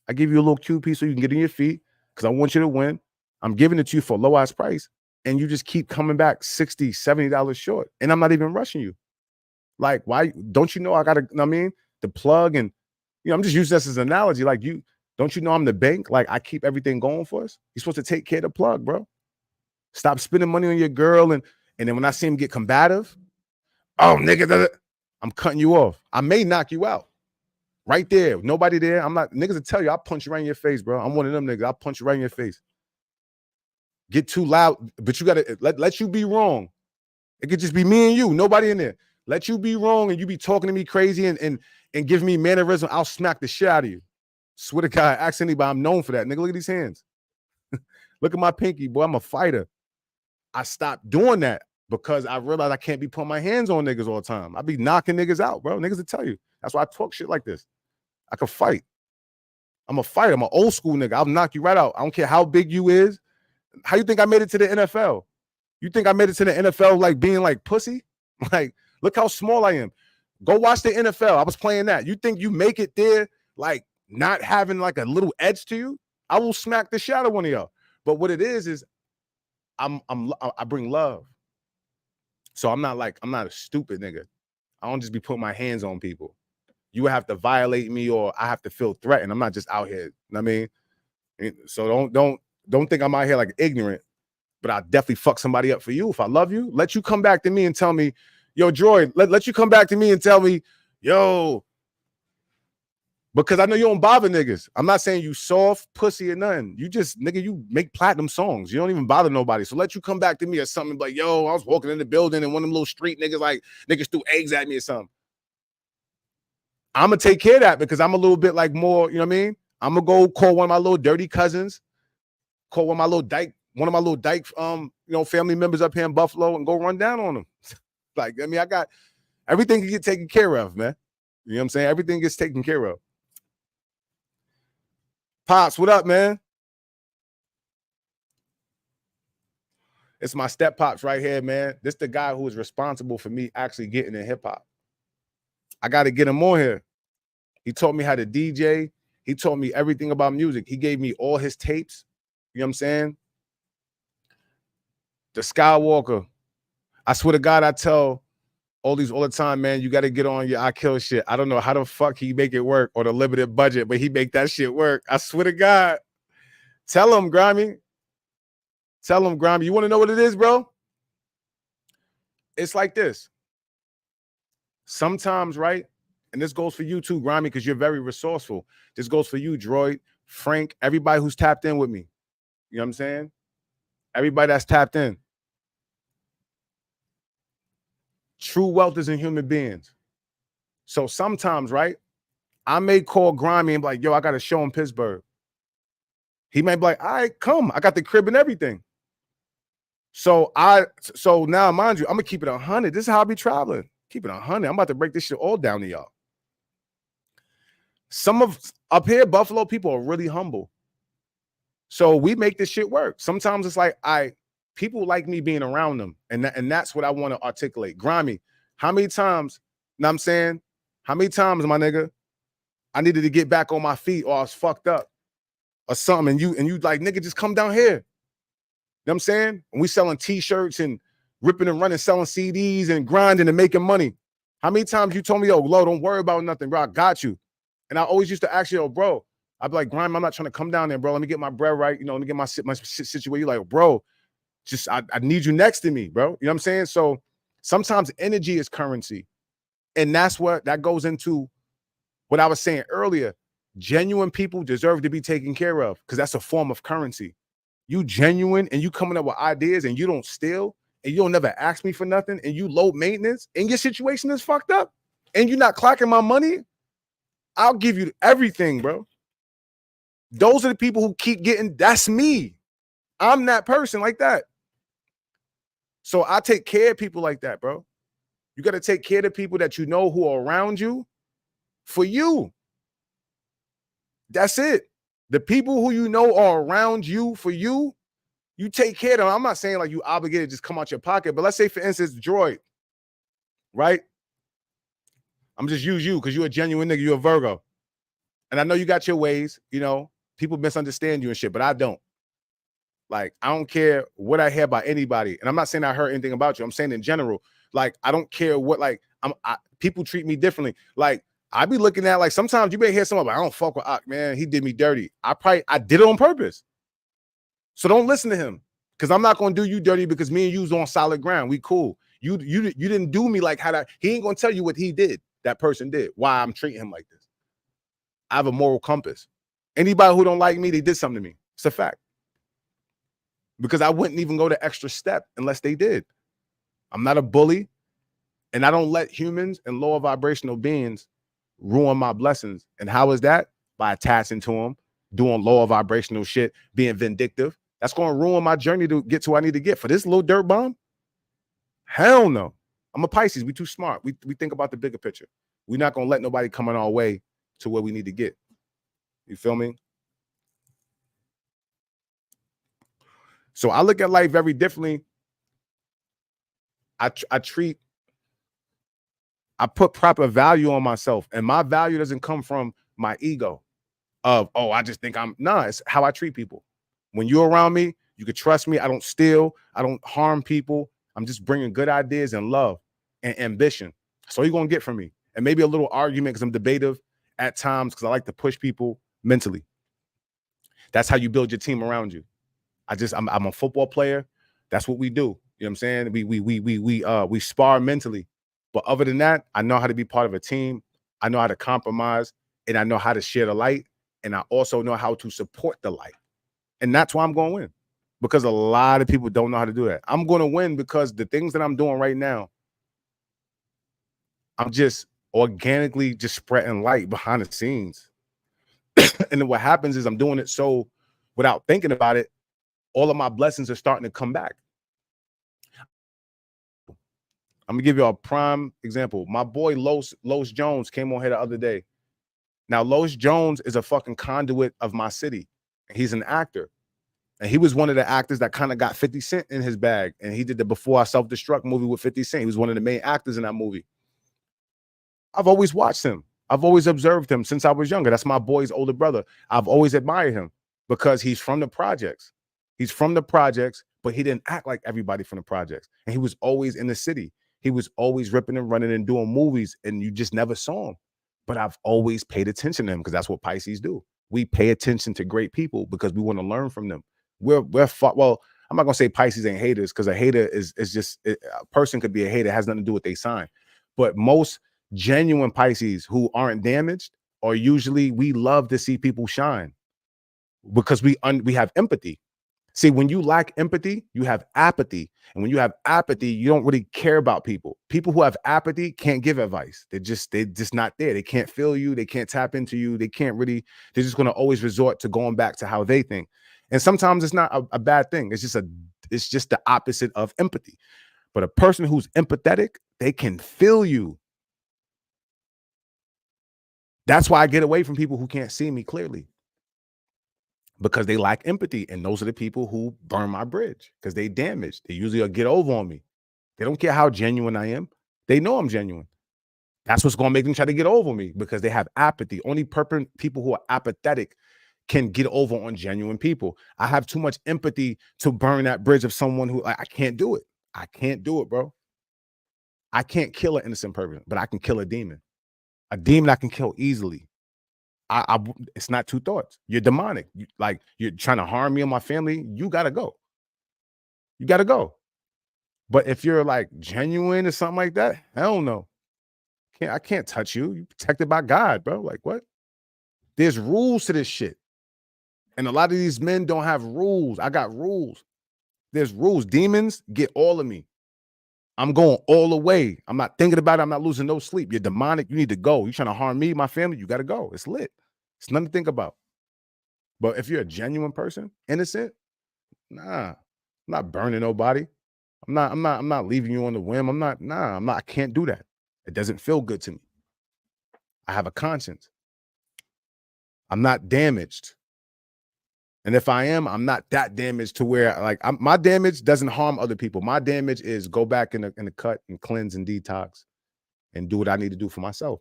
D: I give you a little cute piece so you can get in your feet because I want you to win. I'm giving it to you for a low ass price. And you just keep coming back $60, $70 short. And I'm not even rushing you. Like, why? Don't you know I got to, the plug and, I'm just using this as an analogy. Like don't you know I'm the bank? Like I keep everything going for us. You're supposed to take care of the plug, bro. Stop spending money on your girl. And then when I see him get combative, oh, nigga, I'm cutting you off. I may knock you out. Right there. Nobody there. I'm not, niggas will tell you, I'll punch you right in your face, bro. I'm one of them niggas. I'll punch you right in your face. Get too loud, but you got to let you be wrong. It could just be me and you, nobody in there. Let you be wrong and you be talking to me crazy and give me mannerism. I'll smack the shit out of you. Swear to God, ask anybody. I'm known for that. Nigga, look at these hands. Look at my pinky, boy. I'm a fighter. I stopped doing that because I realized I can't be putting my hands on niggas all the time. I be knocking niggas out, bro. Niggas will tell you. That's why I talk shit like this. I can fight. I'm a fighter. I'm an old school nigga. I'll knock you right out. I don't care how big you is. How you think I made it to the NFL? You think I made it to the NFL like being like pussy? Like, look how small I am. Go watch the NFL. I was playing that. You think you make it there like not having like a little edge to you? I will smack the shit out of one of y'all. But what it is I bring love. So I'm not a stupid nigga. I don't just be putting my hands on people. You have to violate me or I have to feel threatened. I'm not just out here. You know what I mean? So don't don't think I'm out here like ignorant, but I definitely fuck somebody up for you. If I love you, let you come back to me and tell me, yo, Droid, let you come back to me and tell me, yo, because I know you don't bother niggas. I'm not saying you soft, pussy, or nothing. You just, nigga, you make platinum songs. You don't even bother nobody. So let you come back to me or something like, yo, I was walking in the building and one of them little street niggas, like, niggas threw eggs at me or something. I'm going to take care of that because I'm a little bit like more, you know what I mean? I'm going to go call one of my little dirty cousins, call one of my little dyke, family members up here in Buffalo and go run down on them. Like, I mean, I got everything can get taken care of, man. You know what I'm saying? Everything gets taken care of. Pops, what up, man? It's my step pops right here, man. This the guy who is responsible for me actually getting in hip hop. I got to get him on here. He taught me how to DJ. He taught me everything about music. He gave me all his tapes. You know what I'm saying? The Skywalker. I swear to God, I tell all the time, man, you got to get on your I Kill shit. I don't know how the fuck he make it work or the limited budget, but he make that shit work. I swear to God. Tell him, Grimy. Tell him, Grimy. You want to know what it is, bro? It's like this. Sometimes, right? And this goes for you too, Grimy, because you're very resourceful. This goes for you, Droid, Frank, everybody who's tapped in with me. You know what I'm saying? Everybody that's tapped in. True wealth is in human beings. So sometimes, right, I may call Grimy and be like, yo, I got a show in Pittsburgh. He may be like, all right, come. I got the crib and everything. So now, mind you, I'm going to keep it 100. This is how I be traveling. Keep it 100. I'm about to break this shit all down to y'all. Some of up here, Buffalo people are really humble. So we make this shit work. Sometimes it's like people like me being around them. And that's what I want to articulate. Grimy, how many times, know what I'm saying? How many times, my nigga, I needed to get back on my feet or I was fucked up or something. And you like, nigga, just come down here. You know what I'm saying? And we selling t-shirts and ripping and running, selling CDs and grinding and making money. How many times you told me, yo, Lo, don't worry about nothing, bro. I got you. And I always used to ask you, yo, bro, I'd be like, Grime, I'm not trying to come down there, bro. Let me get my bread right. You know, let me get my situation. You like, bro, just I need you next to me, bro. You know what I'm saying? So sometimes energy is currency. And that's what that goes into what I was saying earlier. Genuine people deserve to be taken care of because that's a form of currency. You genuine and you coming up with ideas and you don't steal and you don't never ask me for nothing and you low maintenance and your situation is fucked up and you're not clocking my money, I'll give you everything, bro. Those are the people who keep getting, that's me. I'm that person like that. So I take care of people like that, bro. You got to take care of the people that you know who are around you for you. That's it. The people who you know are around you for you, you take care of them. I'm not saying like you obligated to just come out your pocket, but let's say, for instance, Droid, right? I'm just use you because you're a genuine nigga. You're a Virgo. And I know you got your ways, you know, people misunderstand you and shit, but I don't. Like, I don't care what I hear about anybody. And I'm not saying I heard anything about you. I'm saying in general, like, I don't care what, like, people treat me differently. Like, I be looking at, like, sometimes you may hear someone, like, I don't fuck with Ak, man. He did me dirty. I did it on purpose. So don't listen to him because I'm not going to do you dirty because me and you was on solid ground. We cool. You didn't do me like how that. He ain't going to tell you what he did, that person did, why I'm treating him like this. I have a moral compass. Anybody who don't like me, they did something to me. It's a fact. Because I wouldn't even go the extra step unless they did. I'm not a bully, and I don't let humans and lower vibrational beings ruin my blessings. And how is that? By attaching to them, doing lower vibrational shit, being vindictive. That's going to ruin my journey to get to where I need to get. For this little dirt bomb? Hell no. I'm a Pisces. We too smart. We think about the bigger picture. We're not going to let nobody come in our way to where we need to get. You feel me? So I look at life very differently. I put proper value on myself, and my value doesn't come from my ego of, oh, I just think it's how I treat people. When you're around me, you can trust me. I don't steal. I don't harm people. I'm just bringing good ideas and love and ambition. That's all you're going to get from me. And maybe a little argument because I'm debative at times because I like to push people mentally. That's how you build your team around you. I'm a football player. That's what we do. You know what I'm saying? We spar mentally. But other than that, I know how to be part of a team. I know how to compromise, and I know how to share the light, and I also know how to support the light. And that's why I'm going to win, because a lot of people don't know how to do that. I'm going to win because the things that I'm doing right now, I'm just organically just spreading light behind the scenes. And then what happens is I'm doing it so without thinking about it, all of my blessings are starting to come back. I'm gonna give you a prime example. My boy Los Jones came on here the other day. Now, Los Jones is a fucking conduit of my city. He's an actor. And he was one of the actors that kind of got 50 Cent in his bag. And he did the Before I Self-Destruct movie with 50 Cent. He was one of the main actors in that movie. I've always watched him. I've always observed him since I was younger. That's my boy's older brother. I've always admired him because he's from the projects. He's from the projects, but he didn't act like everybody from the projects. And he was always in the city. He was always ripping and running and doing movies, and you just never saw him. But I've always paid attention to him because that's what Pisces do. We pay attention to great people because we want to learn from them. Well, I'm not gonna say Pisces ain't haters, because a hater is just a person could be a hater. It has nothing to do with they sign. But most genuine Pisces who aren't damaged are usually, we love to see people shine because we have empathy. See, when you lack empathy, you have apathy. And when you have apathy, you don't really care about people. People who have apathy can't give advice. They're just not there. They can't feel you. They can't tap into you. They're just going to always resort to going back to how they think. And sometimes it's not a bad thing. It's just the opposite of empathy. But a person who's empathetic, they can feel you. That's why I get away from people who can't see me clearly, because they lack empathy. And those are the people who burn my bridge because they damaged. They usually get over on me. They don't care how genuine I am. They know I'm genuine. That's what's going to make them try to get over me, because they have apathy. Only people who are apathetic can get over on genuine people. I have too much empathy to burn that bridge of someone who I can't do it. I can't do it, bro. I can't kill an innocent person, but I can kill a demon. A demon I can kill easily. It's not two thoughts. You're demonic. You're trying to harm me and my family. You gotta go. You gotta go. But if you're like genuine or something like that, hell no. I can't touch you. You're protected by God, bro. Like what? There's rules to this shit. And a lot of these men don't have rules. I got rules. There's rules. Demons get all of me. I'm going all the way. I'm not thinking about it. I'm not losing no sleep. You're demonic. You need to go. You're trying to harm me, my family. You got to go. It's lit. It's nothing to think about. But if you're a genuine person, innocent, nah, I'm not burning nobody. I'm not leaving you on the whim. I can't do that. It doesn't feel good to me. I have a conscience. I'm not damaged. And if I am, I'm not that damaged to where my damage doesn't harm other people. My damage is go back in the cut and cleanse and detox and do what I need to do for myself.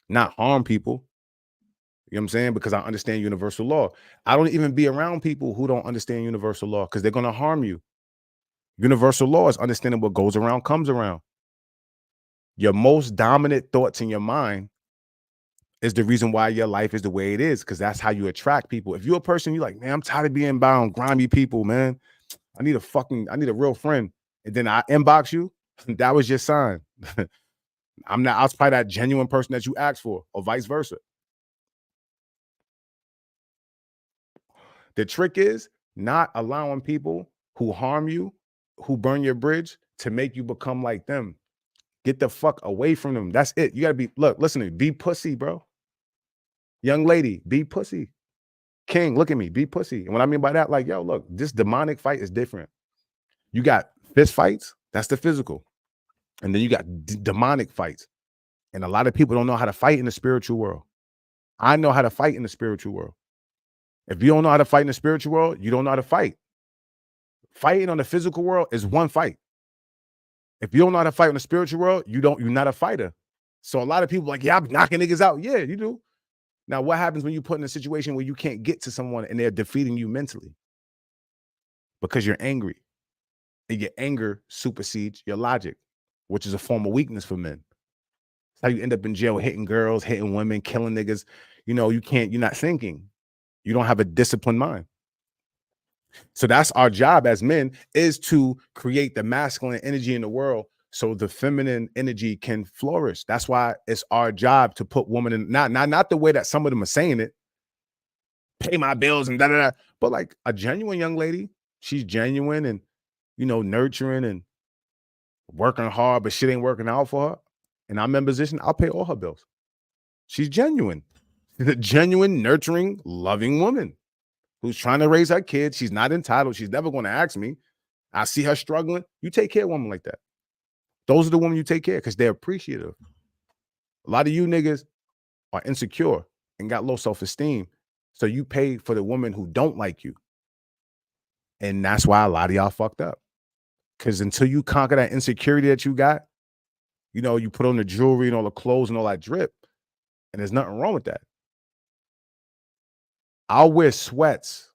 D: Not harm people. You know what I'm saying? Because I understand universal law. I don't even be around people who don't understand universal law, because they're going to harm you. Universal law is understanding what goes around comes around. Your most dominant thoughts in your mind is the reason why your life is the way it is, because that's how you attract people. If you're a person, you're like, man, I'm tired of being bound, grimy people, man. I need a real friend. And then I inbox you, that was your sign. I was probably that genuine person that you asked for, or vice versa. The trick is not allowing people who harm you, who burn your bridge, to make you become like them. Get the fuck away from them. That's it. You gotta listen to me, be pussy, bro. Young lady, be pussy. King, look at me, be pussy. And what I mean by that, like, yo, look, this demonic fight is different. You got fist fights, that's the physical. And then you got demonic fights. And a lot of people don't know how to fight in the spiritual world. I know how to fight in the spiritual world. If you don't know how to fight in the spiritual world, you don't know how to fight. Fighting on the physical world is one fight. If you don't know how to fight in the spiritual world, you're not a fighter. So a lot of people like, yeah, I'm knocking niggas out. Yeah, you do. Now, what happens when you put in a situation where you can't get to someone and they're defeating you mentally? Because you're angry. And your anger supersedes your logic, which is a form of weakness for men. That's how you end up in jail, hitting girls, hitting women, killing niggas. You're not thinking. You don't have a disciplined mind. So that's our job as men, is to create the masculine energy in the world so the feminine energy can flourish. That's why it's our job to put women in, not the way that some of them are saying it, pay my bills and da da da, but like a genuine young lady. She's genuine and, you know, nurturing and working hard, but shit ain't working out for her. And I'm in position, I'll pay all her bills. She's genuine. She's a genuine, nurturing, loving woman who's trying to raise her kids. She's not entitled. She's never going to ask me. I see her struggling. You take care of women like that. Those are the women you take care of because they're appreciative. A lot of you niggas are insecure and got low self-esteem. So you pay for the women who don't like you. And that's why a lot of y'all fucked up. Because until you conquer that insecurity that you got, you know, you put on the jewelry and all the clothes and all that drip. And there's nothing wrong with that. I'll wear sweats.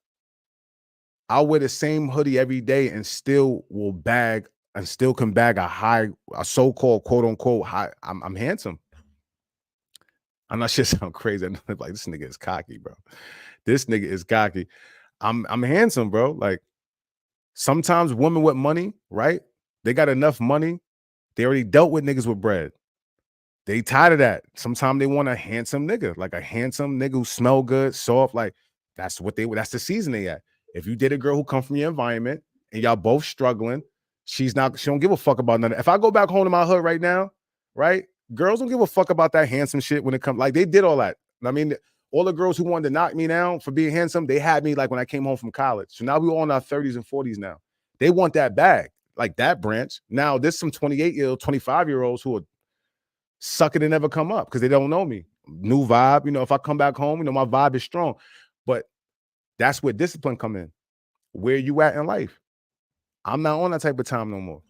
D: I'll wear the same hoodie every day and still will bag and still can bag a so-called quote unquote high. I'm handsome. I'm not shit sound crazy. I'm like, this nigga is cocky, bro. This nigga is cocky. I'm handsome, bro. Like sometimes women with money, right? They got enough money. They already dealt with niggas with bread. They tired of that. Sometimes they want a handsome nigga, like a handsome nigga who smell good, soft. Like that's the season they at. If you date a girl who come from your environment and y'all both struggling, she don't give a fuck about nothing. If I go back home to my hood right now, right? Girls don't give a fuck about that handsome shit when it comes. Like they did all that. I mean, all the girls who wanted to knock me down for being handsome, they had me like when I came home from college. So now we're all in our 30s and 40s now. They want that bag, like that branch. Now there's some 28-year-old, 25-year-olds who are suck it and never come up because they don't know me. New vibe. You know, if I come back home, you know, my vibe is strong. But that's where discipline come in. Where you at in life? I'm not on that type of time no more.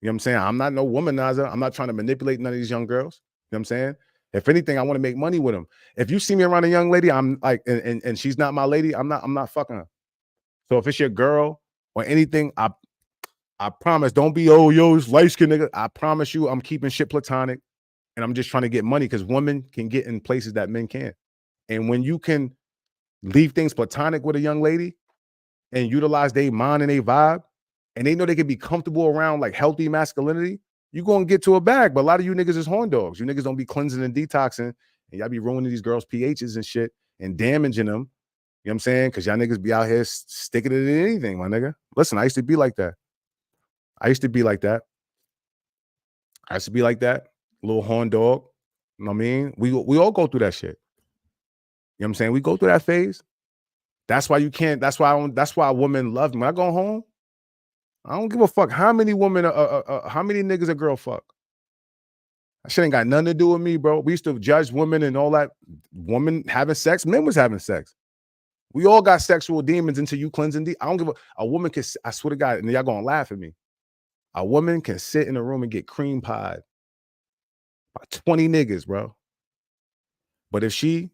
D: You know what I'm saying? I'm not no womanizer. I'm not trying to manipulate none of these young girls. You know what I'm saying? If anything, I want to make money with them. If you see me around a young lady, I'm like, and she's not my lady, I'm not fucking her. So if it's your girl or anything, I promise, don't be, oh, yo, it's light-skinned nigga. I promise you, I'm keeping shit platonic. And I'm just trying to get money because women can get in places that men can't. And when you can leave things platonic with a young lady and utilize their mind and their vibe, and they know they can be comfortable around like healthy masculinity, you're going to get to a bag. But a lot of you niggas is horn dogs. You niggas don't be cleansing and detoxing, and y'all be ruining these girls' pHs and shit and damaging them. You know what I'm saying? Because y'all niggas be out here sticking it in anything, my nigga. Listen, I used to be like that. Little horn dog. You know what I mean? We all go through that shit. You know what I'm saying? We go through that phase. That's why you can't, that's why women love me. When I go home, I don't give a fuck how many women, how many niggas a girl fuck. That shit ain't got nothing to do with me, bro. We used to judge women and all that. Women having sex, men was having sex. We all got sexual demons until you cleansing. I don't give a woman can, I swear to God, and y'all gonna laugh at me. A woman can sit in a room and get cream pied by 20 niggas, bro. But if she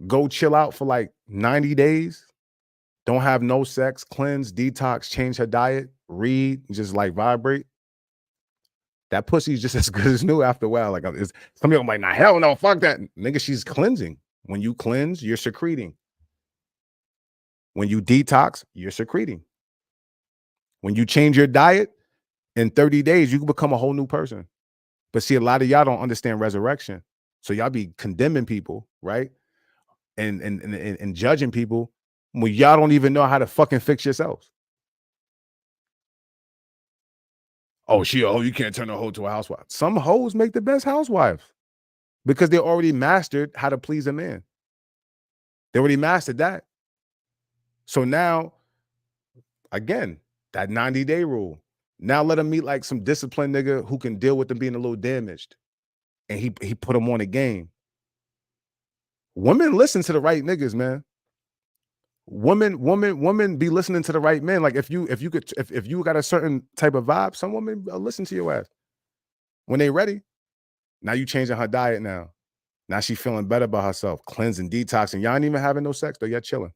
D: go chill out for like 90 days, don't have no sex, cleanse, detox, change her diet, read, just like vibrate, that pussy's just as good as new after a while. Like some people like, nah, hell no, fuck that. Nigga, she's cleansing. When you cleanse, you're secreting. When you detox, you're secreting. When you change your diet, in 30 days, you can become a whole new person. But see, a lot of y'all don't understand resurrection. So y'all be condemning people, right? And judging people when y'all don't even know how to fucking fix yourselves. Oh, you can't turn a hoe to a housewife. Some hoes make the best housewives because they already mastered how to please a man. They already mastered that. So now, again, that 90-day rule. Now let him meet like some disciplined nigga who can deal with them being a little damaged. And he put them on a game. Women listen to the right niggas, man. Women be listening to the right men. Like if you got a certain type of vibe, some women listen to your ass. When they ready, now you changing her diet now. Now she feeling better about herself, cleansing, detoxing. Y'all ain't even having no sex though, y'all chilling.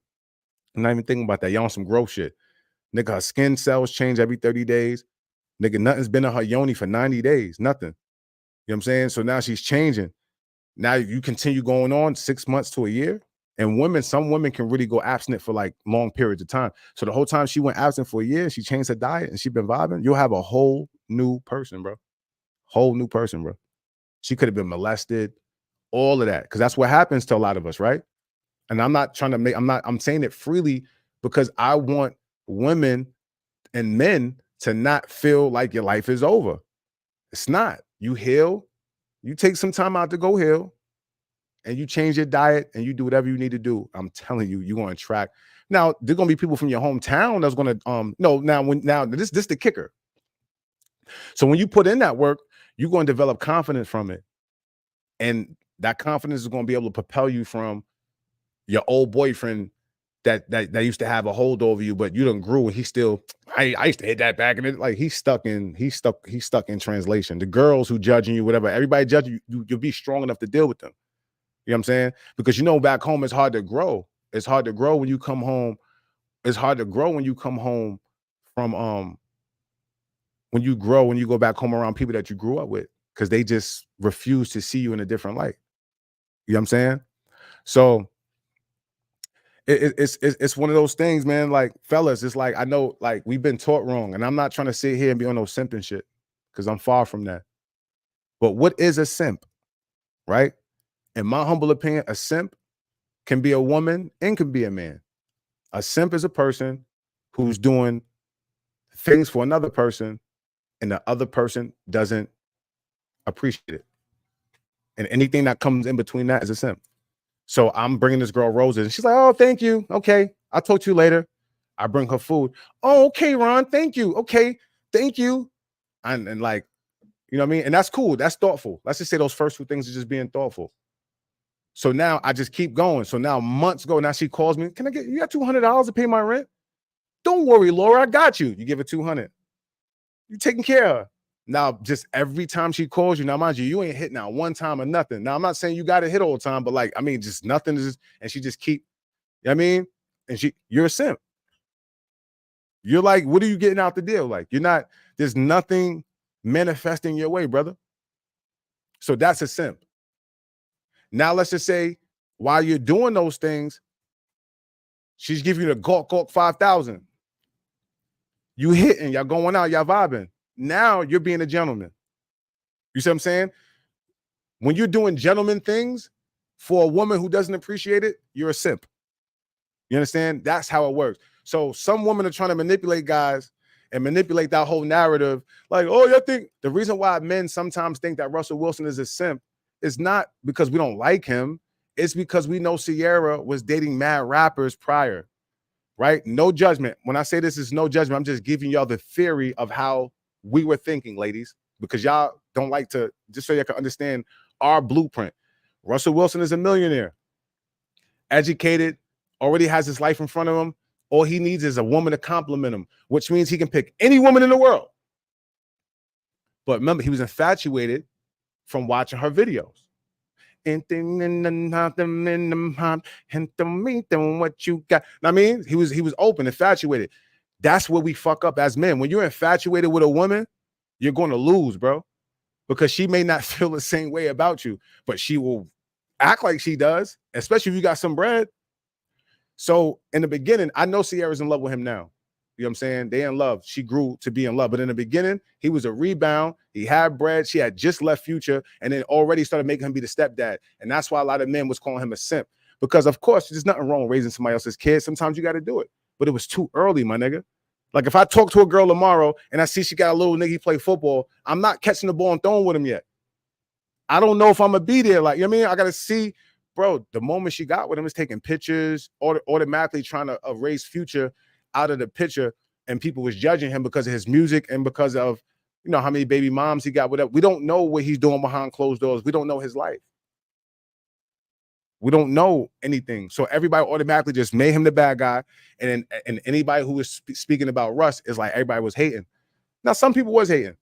D: I'm not even thinking about that. Y'all on some growth shit. Nigga, her skin cells change every 30 days. Nigga, nothing's been in her yoni for 90 days. Nothing. You know what I'm saying? So now she's changing. Now you continue going on 6 months to a year. And women, some women can really go abstinent for like long periods of time. So the whole time she went abstinent for a year, she changed her diet and she been vibing, you'll have a whole new person, bro. Whole new person, bro. She could have been molested, all of that, because that's what happens to a lot of us, right? And I'm not trying to make, I'm saying it freely because I want women and men to not feel like your life is over. It's not. You heal, you take some time out to go heal, and you change your diet and you do whatever you need to do. I'm telling you, you're going to track. Now, there's going to be people from your hometown that's going to, now this the kicker. So when you put in that work, you're going to develop confidence from it. And that confidence is going to be able to propel you from your old boyfriend that used to have a hold over you, but you done grew and he still, I used to hit that back, and it like he's stuck in translation. The girls who judging you, whatever, everybody judging you, you'll be strong enough to deal with them. You know what I'm saying? Because back home it's hard to grow. It's hard to grow when you come home. It's hard to grow when you come home from when you go back home around people that you grew up with, because they just refuse to see you in a different light. You know what I'm saying? So it's one of those things, man. Like, fellas, it's like, I know, like, we've been taught wrong, and I'm not trying to sit here and be on no simping shit, because I'm far from that. But what is a simp, right? In my humble opinion, a simp can be a woman and can be a man. A simp is a person who's doing things for another person, and the other person doesn't appreciate it. And anything that comes in between that is a simp. So I'm bringing this girl roses, and she's like, "Oh, thank you. Okay, I'll talk to you later." I bring her food. "Oh, okay, Ron. Thank you. Okay, thank you." And like, you know what I mean? And that's cool. That's thoughtful. Let's just say those first two things are just being thoughtful. So now I just keep going. So now months go. Now she calls me. "Can I get you got $200 to pay my rent?" "Don't worry, Laura. I got you." You give her $200. You taking care of her. Now, just every time she calls you, now mind you, you ain't hit now one time or nothing. Now, I'm not saying you got to hit all the time, but like, I mean, just nothing is, and she just keep, you know what I mean? And you're a simp. You're like, what are you getting out the deal? Like, there's nothing manifesting your way, brother. So that's a simp. Now, let's just say while you're doing those things, she's giving you the Gawk 5,000. You hitting, y'all going out, y'all vibing. Now you're being a gentleman. You see what I'm saying? When you're doing gentleman things for a woman who doesn't appreciate it, you're a simp. You understand? That's how it works. So some women are trying to manipulate guys and manipulate that whole narrative. Like, oh, you think the reason why men sometimes think that Russell Wilson is a simp is not because we don't like him. It's because we know Ciara was dating mad rappers prior, right? No judgment. When I say this is no judgment, I'm just giving y'all the theory of how we were thinking, ladies, because y'all don't like to, just so you can understand our blueprint. Russell Wilson is a millionaire, educated, already has his life in front of him. All he needs is a woman to compliment him, which means he can pick any woman in the world. But remember, he was infatuated from watching her videos. What you got? I mean, he was open, infatuated. That's where we fuck up as men. When you're infatuated with a woman, you're going to lose, bro, because she may not feel the same way about you, but she will act like she does, especially if you got some bread. So in the beginning, I know Ciara's in love with him now. You know what I'm saying? They in love. She grew to be in love. But in the beginning, he was a rebound. He had bread. She had just left Future and then already started making him be the stepdad. And that's why a lot of men was calling him a simp. Because, of course, there's nothing wrong with raising somebody else's kid. Sometimes you got to do it. But it was too early, my nigga. Like, if I talk to a girl tomorrow and I see she got a little nigga play football, I'm not catching the ball and throwing with him yet. I don't know if I'm going to be there. Like, you know what I mean? I got to see, bro, the moment she got with him is taking pictures, automatically trying to erase Future out of the picture, and people was judging him because of his music and because of, you know, how many baby moms he got, whatever. We don't know what he's doing behind closed doors. We don't know his life. We don't know anything. So everybody automatically just made him the bad guy. And anybody who was speaking about Russ is like, everybody was hating. Now, some people was hating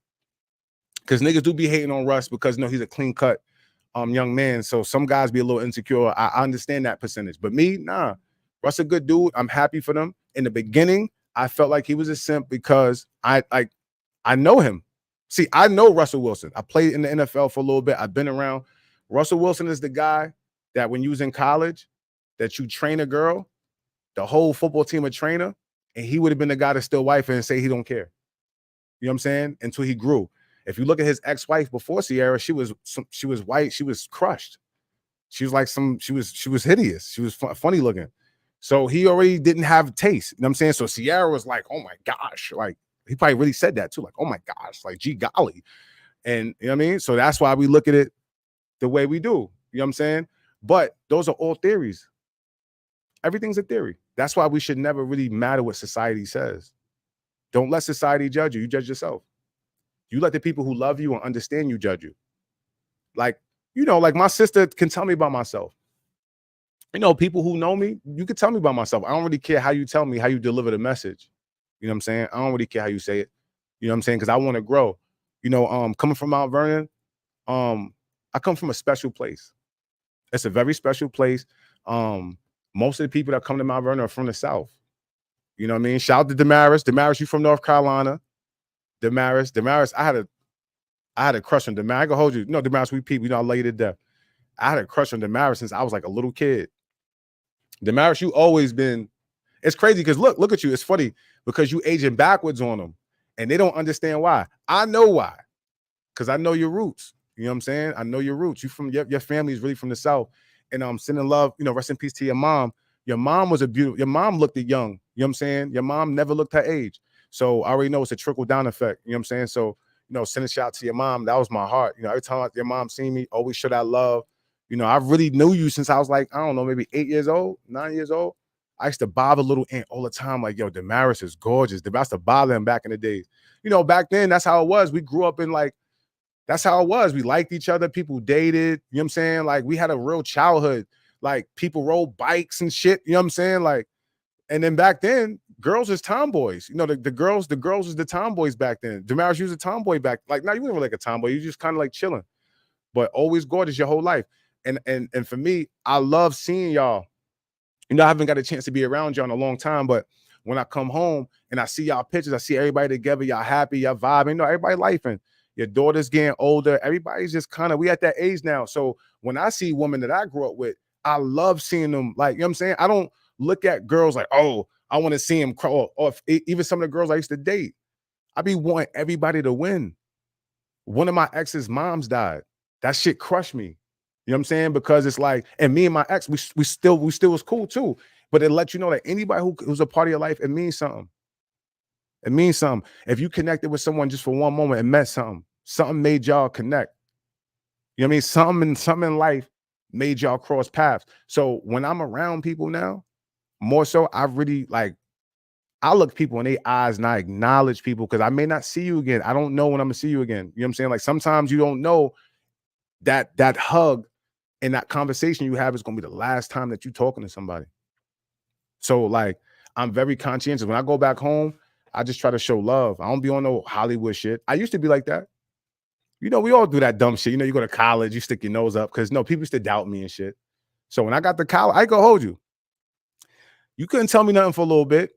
D: because niggas do be hating on Russ because, you know, he's a clean cut young man. So some guys be a little insecure. I understand that percentage. But me, nah. Russ a good dude. I'm happy for them. In the beginning, I felt like he was a simp because I know him. See, I know Russell Wilson. I played in the NFL for a little bit. I've been around. Russell Wilson is the guy that when you was in college, that you train a girl, the whole football team would train her, and he would have been the guy to still wife her and say he don't care. You know what I'm saying? Until he grew. If you look at his ex-wife before Ciara, she was white, she was crushed. She was like she was hideous. She was funny looking. So he already didn't have taste. You know what I'm saying? So Ciara was like, oh my gosh. Like, he probably really said that too. Like, oh my gosh, like, gee golly. And you know what I mean? So that's why we look at it the way we do. You know what I'm saying? But those are all theories. Everything's a theory. That's why we should never really matter what society says. Don't let society judge you. You judge yourself. You let the people who love you and understand you judge you. Like, you know, like my sister can tell me about myself. You know, people who know me, you can tell me about myself. I don't really care how you tell me, how you deliver the message. You know what I'm saying? I don't really care how you say it. You know what I'm saying? Because I want to grow. You know, coming from Mount Vernon, I come from a special place. It's a very special place. Most of the people that come to Mount Vernon are from the South. You know what I mean? Shout out to Damaris. Damaris, you from North Carolina. Damaris, I had a crush on Damaris. I can hold you. No, Damaris, we people, you know, I love you to death. I had a crush on Damaris since I was like a little kid. Damaris, you always been, it's crazy because look at you. It's funny because you aging backwards on them and they don't understand why. I know why. Because I know your roots. You know what I'm saying? I know your roots. You from your family is really from the South. And sending love, you know, rest in peace to your mom. Your mom was your mom looked at young. You know what I'm saying? Your mom never looked her age. So I already know it's a trickle down effect. You know what I'm saying? So, you know, send a shout out to your mom. That was my heart. You know, every time your mom seen me, always show that love. You know, I really knew you since I was like, I don't know, maybe 8 years old, 9 years old. I used to bother little Aunt all the time. Like, yo, Damaris is gorgeous. I used to bother him back in the days. You know, back then, that's how it was. We grew up in like, that's how it was. We liked each other. People dated. You know what I'm saying? Like, we had a real childhood. Like, people rode bikes and shit. You know what I'm saying? Like, and then back then, girls was tomboys. You know, the girls was the tomboys back then. Damaris, you was a tomboy back. Like, now you weren't like a tomboy. You just kind of like chilling. But always gorgeous your whole life. And for me, I love seeing y'all. You know, I haven't got a chance to be around y'all in a long time, but when I come home and I see y'all pictures, I see everybody together, y'all happy, y'all vibing. You know, everybody lifing. Your daughter's getting older. Everybody's just kind of, we at that age now. So when I see women that I grew up with, I love seeing them. Like, you know what I'm saying? I don't look at girls like, oh, I want to see them crawl. Or even some of the girls I used to date, I be wanting everybody to win. One of my ex's moms died. That shit crushed me. You know what I'm saying? Because it's like, and me and my ex, we still was cool too. But it lets you know that anybody who's a part of your life, it means something. It means something. If you connected with someone just for one moment, it meant something. Something made y'all connect. You know what I mean? Something in life made y'all cross paths. So when I'm around people now, more so, I really like, I look people in their eyes and I acknowledge people because I may not see you again. I don't know when I'm gonna see you again. You know what I'm saying? Like sometimes you don't know that hug and that conversation you have is gonna be the last time that you're talking to somebody. So like, I'm very conscientious. When I go back home, I just try to show love. I don't be on no Hollywood shit. I used to be like that. You know, we all do that dumb shit. You know, you go to college, you stick your nose up because no, people used to doubt me and shit. So when I got to college, I go hold you. You couldn't tell me nothing for a little bit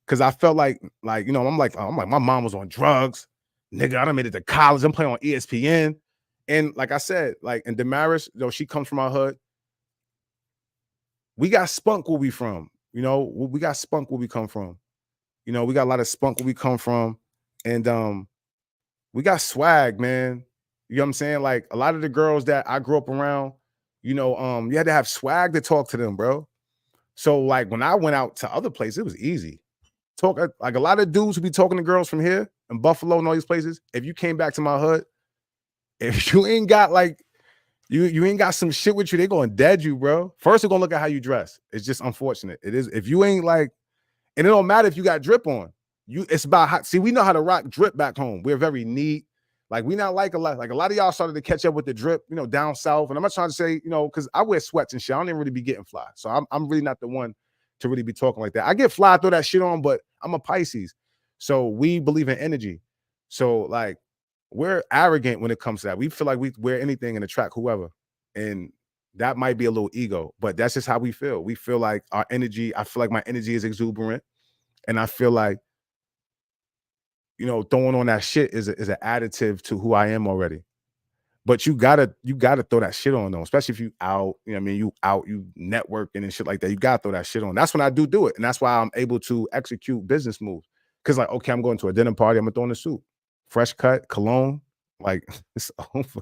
D: because I felt like, you know, I'm like, my mom was on drugs. Nigga, I done made it to college. I'm playing on ESPN. And like I said, like, and Damaris, though she comes from our hood, we got spunk where we from. You know, we got spunk where we come from. You know, we got a lot of spunk where we come from. And we got swag, man. You know what I'm saying? Like a lot of the girls that I grew up around, you know, you had to have swag to talk to them, bro. So like when I went out to other places, it was easy. Talk like a lot of dudes who be talking to girls from here in Buffalo and all these places. If you came back to my hood, if you ain't got like you ain't got some shit with you, they gonna dead you, bro. First, they're gonna look at how you dress. It's just unfortunate. It is if you ain't like, and it don't matter if you got drip on. It's about how, see, we know how to rock drip back home. We're very neat. Like we not like a lot of y'all started to catch up with the drip, you know, down south. And I'm not trying to say, you know, because I wear sweats and shit. I don't even really be getting fly. So I'm really not the one to really be talking like that. I get fly, throw that shit on, but I'm a Pisces. So we believe in energy. So like we're arrogant when it comes to that. We feel like we wear anything and attract whoever. And that might be a little ego, but that's just how we feel. We feel like our energy, I feel like my energy is exuberant. And I feel like, you know, throwing on that shit is an additive to who I am already. But you gotta throw that shit on though, especially if you out, you know what I mean, you out, you networking and shit like that. You gotta throw that shit on. That's when I do it. And that's why I'm able to execute business moves. Cause like, okay, I'm going to a dinner party, I'm gonna throw in a suit, fresh cut, cologne, like it's over.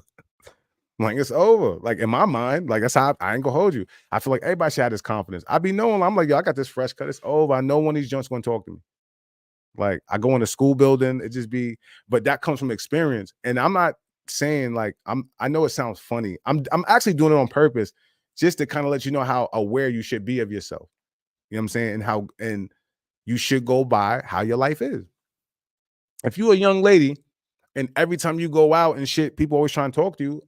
D: Like it's over. Like in my mind, like that's how I ain't gonna hold you. I feel like everybody should have this confidence. I be knowing, I'm like, yo, I got this fresh cut, it's over. I know one of these joints gonna talk to me. Like I go in a school building, it just be, but that comes from experience. And I'm not saying like I know it sounds funny. I'm actually doing it on purpose just to kind of let you know how aware you should be of yourself. You know what I'm saying? And you should go by how your life is. If you're a young lady and every time you go out and shit, people always trying to talk to you.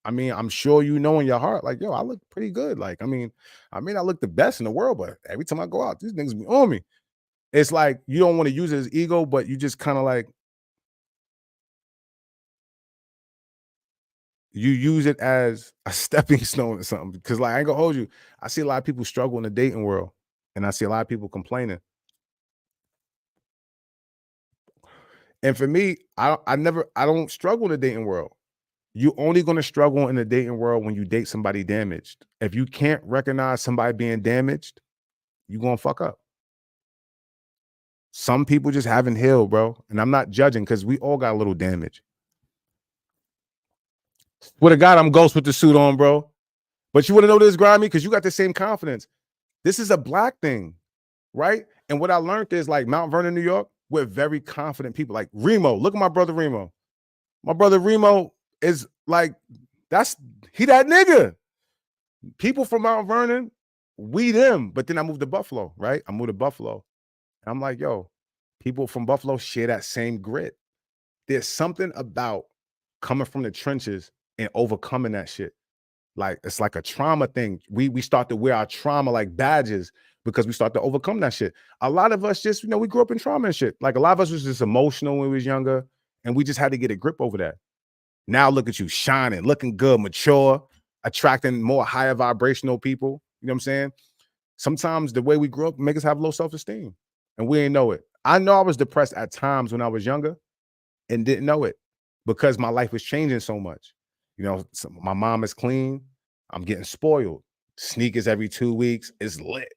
D: I mean, I'm sure you know in your heart, like, yo, I look pretty good. Like, I mean, I may not look the best in the world, but every time I go out, these niggas be on me. It's like you don't want to use it as ego, but you just kind of like you use it as a stepping stone or something. Because like I ain't gonna hold you. I see a lot of people struggle in the dating world, and I see a lot of people complaining. And for me, I don't struggle in the dating world. You only gonna struggle in the dating world when you date somebody damaged. If you can't recognize somebody being damaged, you gonna fuck up. Some people just haven't healed, bro. And I'm not judging because we all got a little damage. With a God, I'm Ghost with the suit on, bro. But you want to know this, Grimy? Because you got the same confidence. This is a black thing, right? And what I learned is like Mount Vernon, New York, we're very confident people. Like Remo, look at my brother Remo. My brother Remo is like, he that nigga. People from Mount Vernon, we them. But then I moved to Buffalo, right? I moved to Buffalo. And I'm like, yo, people from Buffalo share that same grit. There's something about coming from the trenches and overcoming that shit. Like it's like a trauma thing. We start to wear our trauma like badges because we start to overcome that shit. A lot of us just, we grew up in trauma and shit. Like a lot of us was just emotional when we was younger, and we just had to get a grip over that. Now look at you shining, looking good, mature, attracting more higher vibrational people. You know what I'm saying? Sometimes the way we grew up make us have low self-esteem, and we ain't know it. I know I was depressed at times when I was younger and didn't know it because my life was changing so much. So my mom is clean. I'm getting spoiled. Sneakers every 2 weeks is lit.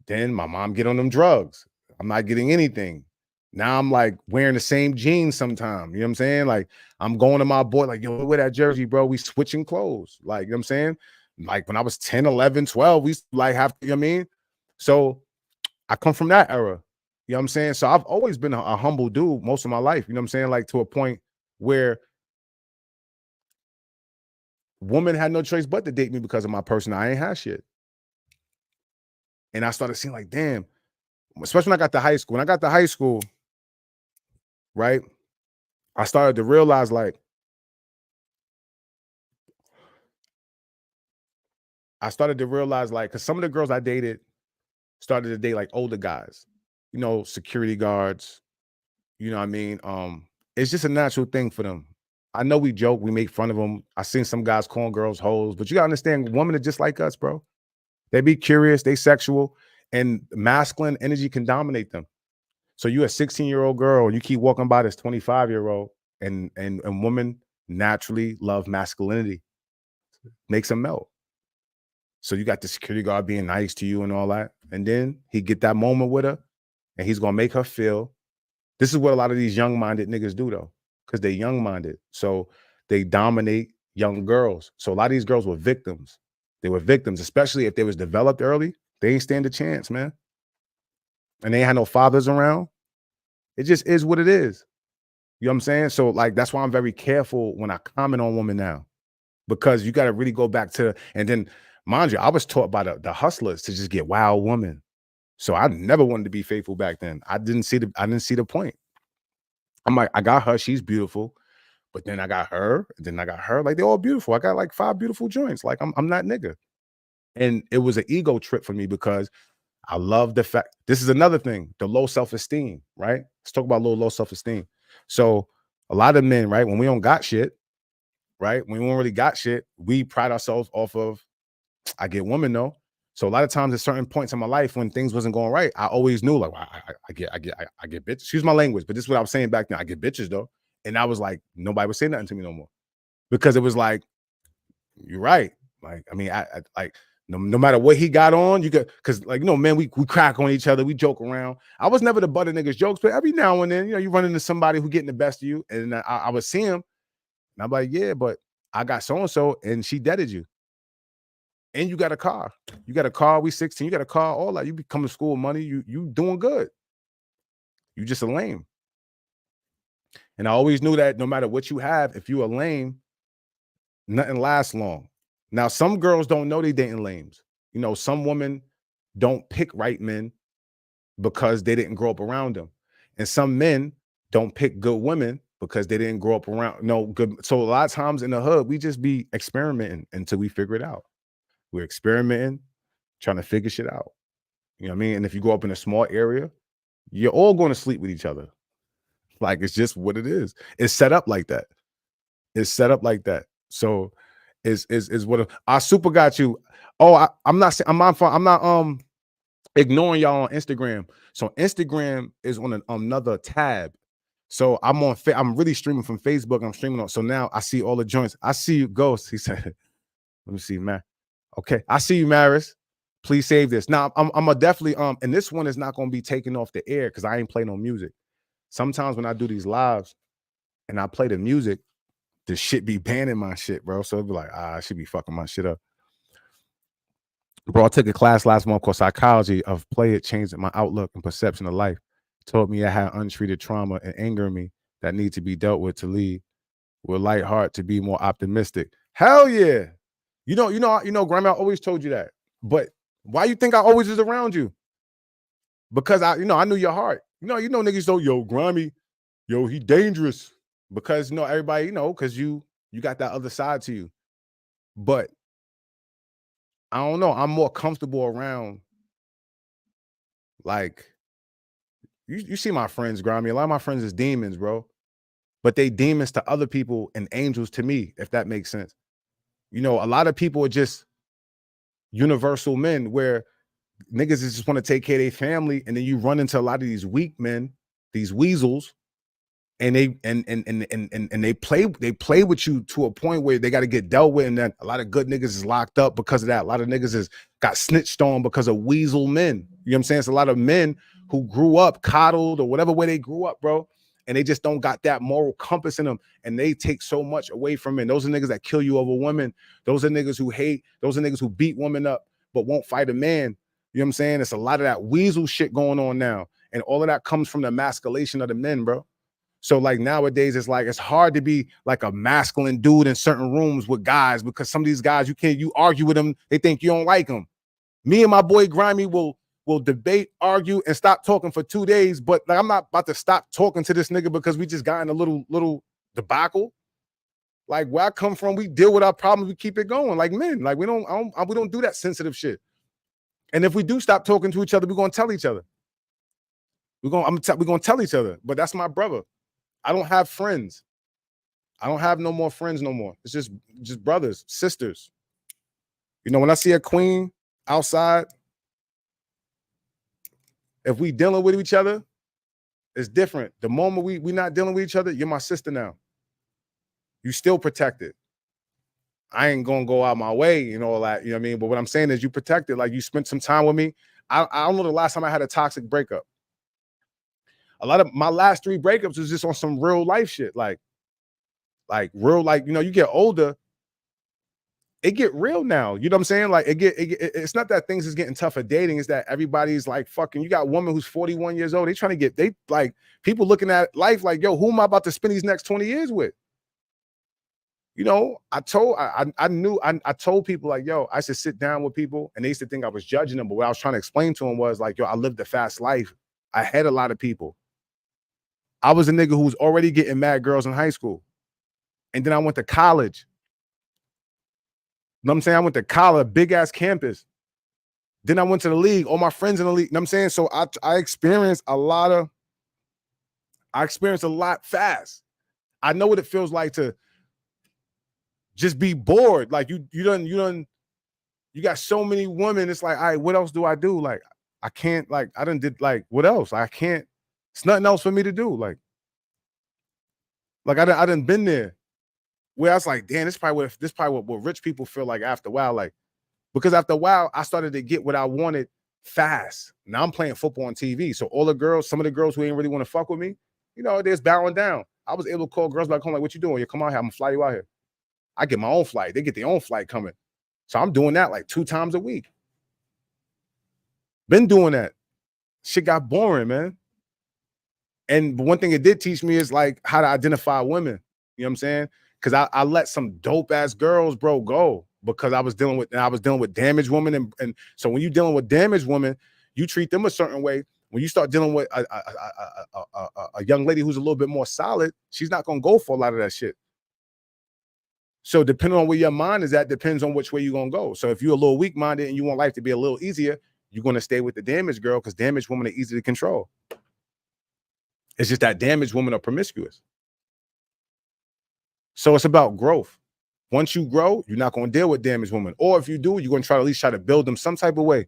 D: Then my mom get on them drugs. I'm not getting anything. Now I'm like wearing the same jeans sometime. You know what I'm saying? Like I'm going to my boy, like, yo, wear that jersey, bro. We switching clothes. Like, you know what I'm saying? Like when I was 10, 11, 12, we like have, you know what I mean? So I come from that era. You know what I'm saying? So I've always been a humble dude most of my life. You know what I'm saying? Like to a point where women had no choice but to date me because of my person. I ain't had shit. And I started seeing like, damn, especially when I got to high school. When I got to high school, right, I started to realize because some of the girls I dated started to date like older guys, security guards, you know what I mean? It's just a natural thing for them. I know we joke, we make fun of them. I seen some guys calling girls hoes, but you gotta understand, women are just like us, bro. They be curious, they sexual, and masculine energy can dominate them. So you a 16-year-old girl, and you keep walking by this 25-year-old, and women naturally love masculinity, makes them melt. So you got the security guard being nice to you and all that, and then he get that moment with her, and he's gonna make her feel. This is what a lot of these young-minded niggas do though, because they young-minded. So they dominate young girls. So a lot of these girls were victims. They were victims, especially if they was developed early. They ain't stand a chance, man. And they ain't had no fathers around. It just is what it is. You know what I'm saying? So like, that's why I'm very careful when I comment on women now, because you got to really go back to, and then mind you, I was taught by the hustlers to just get wild women. So I never wanted to be faithful back then. I didn't see the point. I'm like, I got her, she's beautiful, but then I got her, and then I got her. Like they're all beautiful. I got like 5 beautiful joints. Like I'm not nigga. And it was an ego trip for me because I love the fact, this is another thing, the low self-esteem, right? Let's talk about low self-esteem. So a lot of men, right, when we don't got shit, right, when we don't really got shit, we pride ourselves off of, I get women though. So a lot of times at certain points in my life when things wasn't going right, I always knew like, I get bitches. Excuse my language, but this is what I was saying back then. I get bitches though. And I was like, nobody was saying nothing to me no more. because it was like, you're right. Like, I mean, I like no matter what he got on, you could, because like, man, we crack on each other, we joke around. I was never the butt of niggas jokes, but every now and then, you run into somebody who getting the best of you, and I would see him, and I'm like, yeah, but I got so and so, and she deaded you, and you got a car, we 16, you got a car, all that, you be coming to school with money, you doing good, you just a lame. And I always knew that no matter what you have, if you a lame, nothing lasts long. Now, some girls don't know they dating lames. Some women don't pick right men because they didn't grow up around them. And some men don't pick good women because they didn't grow up around good. So a lot of times in the hood, we just be experimenting until we figure it out. We're experimenting, trying to figure shit out. You know what I mean? And if you grow up in a small area, you're all going to sleep with each other. Like, it's just what it is. It's set up like that. So is what I super got you. Oh, I'm not ignoring y'all on Instagram. So Instagram is on another tab. So I'm really streaming from Facebook. I'm streaming on. So now I see all the joints. I see you, Ghost. He said, let me see, man. Okay, I see you, Maris. Please save this. Now I'm a definitely and this one is not gonna be taken off the air because I ain't play no music. Sometimes when I do these lives and I play the music, the shit be banning my shit, bro. So it'd be like, I should be fucking my shit up. Bro, I took a class last month called Psychology of Play. It changed my outlook and perception of life. It taught me I had untreated trauma and anger in me that need to be dealt with to lead with light heart to be more optimistic. Hell yeah. Grandma always told you that. But why you think I always was around you? Because I knew your heart. Niggas don't, yo, Grammy, yo, he dangerous. Because everybody, because you got that other side to you. But I don't know. I'm more comfortable around, like, you see my friends, Grammy. A lot of my friends is demons, bro. But they demons to other people and angels to me, if that makes sense. A lot of people are just universal men where niggas just want to take care of their family, and then you run into a lot of these weak men, these weasels, and they play with you to a point where they got to get dealt with, and then a lot of good niggas is locked up because of that. A lot of niggas is got snitched on because of weasel men. You know what I'm saying? It's a lot of men who grew up coddled or whatever way they grew up, bro, and they just don't got that moral compass in them, and they take so much away from men. Those are niggas that kill you over women. Those are niggas who hate. Those are niggas who beat women up but won't fight a man. You know what I'm saying? It's a lot of that weasel shit going on now, and all of that comes from the emasculation of the men, bro. So like nowadays, it's like it's hard to be like a masculine dude in certain rooms with guys because some of these guys you argue with them, they think you don't like them. Me and my boy Grimy will debate, argue, and stop talking for 2 days. But like, I'm not about to stop talking to this nigga because we just got in a little debacle. Like where I come from, we deal with our problems, we keep it going like men. Like we don't do that sensitive shit. And if we do stop talking to each other, we're gonna tell each other. We're gonna tell each other. But that's my brother. I don't have friends. I don't have no more friends no more. It's just brothers, sisters. When I see a queen outside, if we dealing with each other, it's different. The moment we not dealing with each other, you're my sister now. You still protected. I ain't gonna go out my way, all that, you know what I mean? But what I'm saying is you protected, like you spent some time with me. I don't know the last time I had a toxic breakup. A lot of my last 3 breakups was just on some real life shit. Like real, like, you get older, it get real now. You know what I'm saying? Like it's not that things is getting tougher dating. It's that everybody's like fucking, you got a woman who's 41 years old. They like people looking at life like, yo, who am I about to spend these next 20 years with? I told people like, yo, I should sit down with people, and they used to think I was judging them. But what I was trying to explain to them was like, yo, I lived a fast life. I had a lot of people. I was a nigga who was already getting mad girls in high school. And then I went to college. You know what I'm saying? I went to college, big ass campus. Then I went to the league, all my friends in the league. You know what I'm saying? So I experienced a lot fast. I know what it feels like to just be bored. Like you got so many women. It's like, all right, what else do I do? Like, I can't, like, I done did, like, what else? I can't, it's nothing else for me to do. Like I done been there. where I was like, damn, this is probably what rich people feel like after a while. Like, because after a while, I started to get what I wanted fast. Now I'm playing football on TV. So all the girls, some of the girls who ain't really want to fuck with me, you know, they're just bowing down. I was able to call girls back home, like, what you doing? You come out here, I'm gonna fly you out here. I get my own flight. They get their own flight coming. So I'm doing that like 2 times a week. Been doing that. Shit got boring, man. And one thing it did teach me is like how to identify women. You know what I'm saying? Because I let some dope ass girls, bro, go because I was dealing with damaged women. And so when you're dealing with damaged women, you treat them a certain way. When you start dealing with a young lady who's a little bit more solid, she's not gonna go for a lot of that shit. So depending on where your mind is at, depends on which way you're gonna go. So if you're a little weak-minded and you want life to be a little easier, you're gonna stay with the damaged girl because damaged women are easy to control. It's just that damaged women are promiscuous. So it's about growth. Once you grow, you're not gonna deal with damaged women. Or if you do, you're gonna try to at least try to build them some type of way.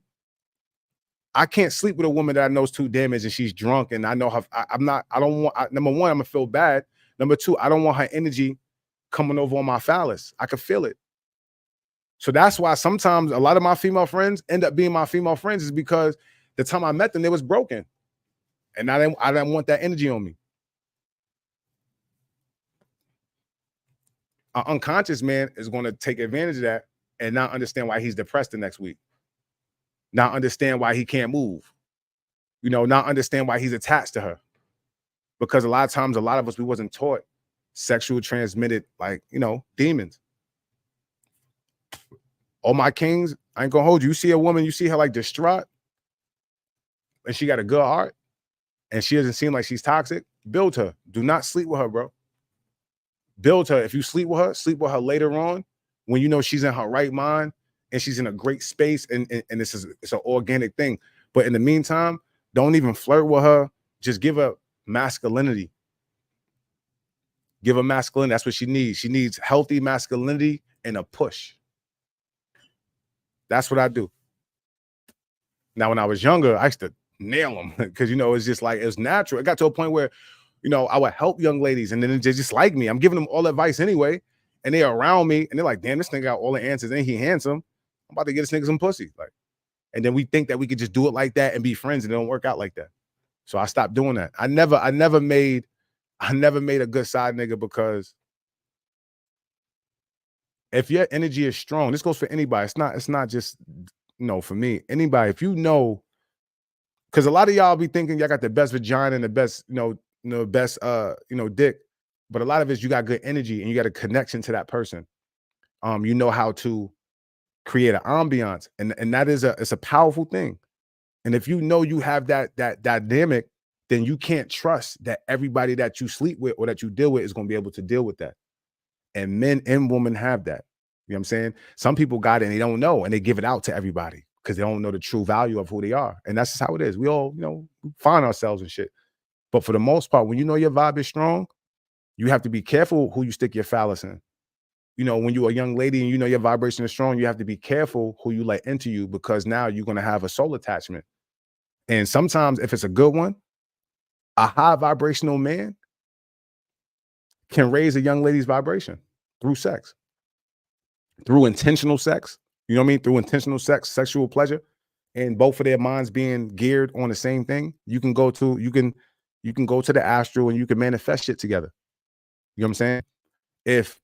D: I can't sleep with a woman that I know is too damaged and she's drunk and I know her. Number one, I'm gonna feel bad. Number two, I don't want her energy coming over on my phallus. I could feel it. So that's why sometimes a lot of my female friends end up being my female friends is because the time I met them, they was broken. And I didn't want that energy on me. An unconscious man is going to take advantage of that and not understand why he's depressed the next week. Not understand why he can't move. You know, not understand why he's attached to her. Because a lot of times, a lot of us, we wasn't taught sexual transmitted, like, you know, demons. All my kings, I ain't gonna hold you. You see a woman, you see her like distraught, and she got a good heart, and she doesn't seem like she's toxic, build her. Do not sleep with her, bro. Build her. If you sleep with her later on when you know she's in her right mind and she's in a great space and it's an organic thing. But in the meantime, don't even flirt with her. Just give her masculinity. Give her masculinity. That's what she needs. She needs healthy masculinity and a push. That's what I do. Now, when I was younger, I used to nail them because, you know, it's just like, it's natural. It got to a point where, you know, I would help young ladies and then they just like me. I'm giving them all advice anyway. And they're around me and they're like, damn, this nigga got all the answers and he handsome. I'm about to get this nigga some pussy. Like, and then we think that we could just do it like that and be friends and it don't work out like that. So I stopped doing that. I never made a good side nigga because if your energy is strong, this goes for anybody. It's not just, you know, for me. Anybody, if you know, because a lot of y'all be thinking y'all got the best vagina and the best, best dick, but a lot of it is you got good energy and you got a connection to that person. You know how to create an ambiance, and that is it's a powerful thing. And if you know you have that dynamic, then you can't trust that everybody that you sleep with or that you deal with is going to be able to deal with that. And men and women have that. You know what I'm saying? Some people got it and they don't know, and they give it out to everybody because they don't know the true value of who they are. And that's just how it is. We all, find ourselves and shit. But for the most part, when you know your vibe is strong, you have to be careful who you stick your phallus in. You know, when you're a young lady and you know your vibration is strong, you have to be careful who you let into you because now you're going to have a soul attachment. And sometimes if it's a good one, a high vibrational man can raise a young lady's vibration through sex, through intentional sex. You know what I mean? Through intentional sex, sexual pleasure, and both of their minds being geared on the same thing. You can go to the astral and you can manifest shit together. You know what I'm saying? If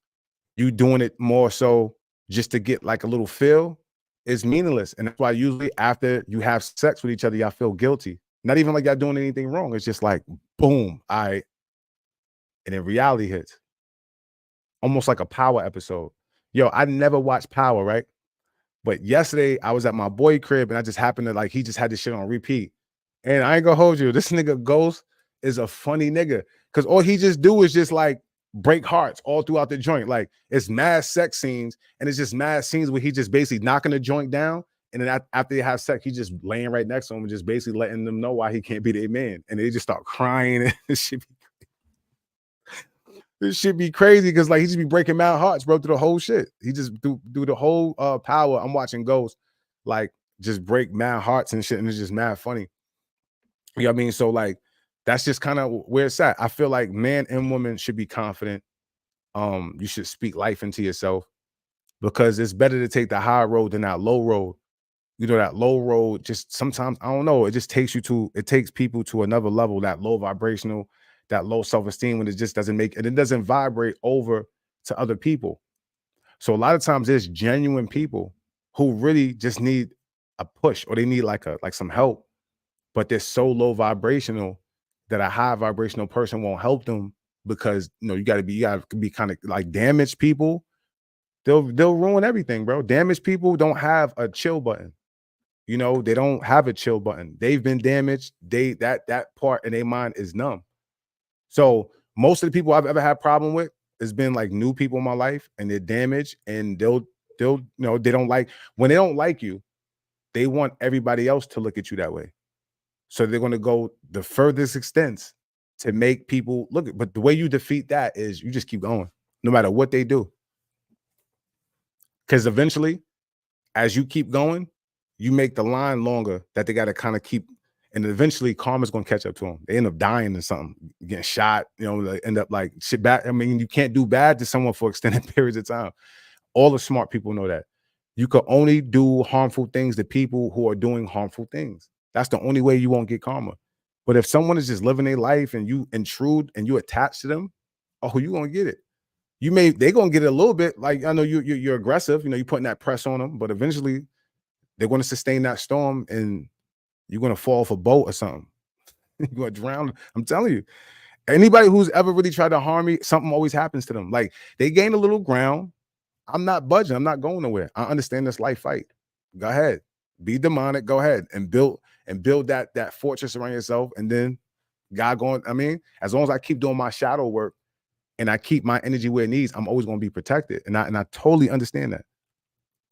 D: you doing it more so just to get like a little feel, it's meaningless. And that's why usually after you have sex with each other, y'all feel guilty. Not even like y'all doing anything wrong. It's just like, boom, and then reality hits. Almost like a Power episode. Yo, I never watched Power, right? But yesterday I was at my boy crib and I just happened to he just had this shit on repeat. And I ain't gonna hold you. This nigga Ghost is a funny nigga. Cause all he just do is just like break hearts all throughout the joint. Like it's mad sex scenes and it's just mad scenes where he just basically knocking the joint down. And then after they have sex, he just laying right next to him and just basically letting them know why he can't be their man. And they just start crying. And this shit be crazy because like he just be breaking mad hearts, bro, through the whole shit. He just do the whole Power. I'm watching Ghost like just break mad hearts and shit, and it's just mad funny. You know what I mean? So like that's just kind of where it's at. I feel like man and woman should be confident. You should speak life into yourself, because it's better to take the high road than that low road. You know, that low road just sometimes, I don't know, it just it takes people to another level, that low vibrational, that low self-esteem, when it just doesn't make, and it doesn't vibrate over to other people. So a lot of times there's genuine people who really just need a push, or they need like some help, but they're so low vibrational that a high vibrational person won't help them, because you gotta be kind of like damaged people. They'll ruin everything, bro. Damaged people don't have a chill button. They don't have a chill button. They've been damaged. That part in their mind is numb. So most of the people I've ever had problem with has been like new people in my life, and they're damaged, and they don't like, when they don't like you, they want everybody else to look at you that way. So they're going to go the furthest extents to make people look at, but the way you defeat that is you just keep going, no matter what they do. Because eventually, as you keep going, you make the line longer that they got to kind of keep, and eventually karma's going to catch up to them. They end up dying or something, getting shot, they end up like shit bad. I mean, you can't do bad to someone for extended periods of time. All the smart people know that. You can only do harmful things to people who are doing harmful things. That's the only way you won't get karma. But if someone is just living their life and you intrude and you attach to them, oh, you gonna get it. They're gonna get it a little bit. Like, I know you're aggressive, you're putting that press on them, but eventually they're gonna sustain that storm, and you're gonna fall off a boat or something. You're gonna drown. I'm telling you. Anybody who's ever really tried to harm me, something always happens to them. Like, they gain a little ground. I'm not budging. I'm not going nowhere. I understand this life fight. Go ahead. Be demonic. Go ahead and build that fortress around yourself. And then God going, I mean, as long as I keep doing my shadow work and I keep my energy where it needs, I'm always going to be protected. And I totally understand that.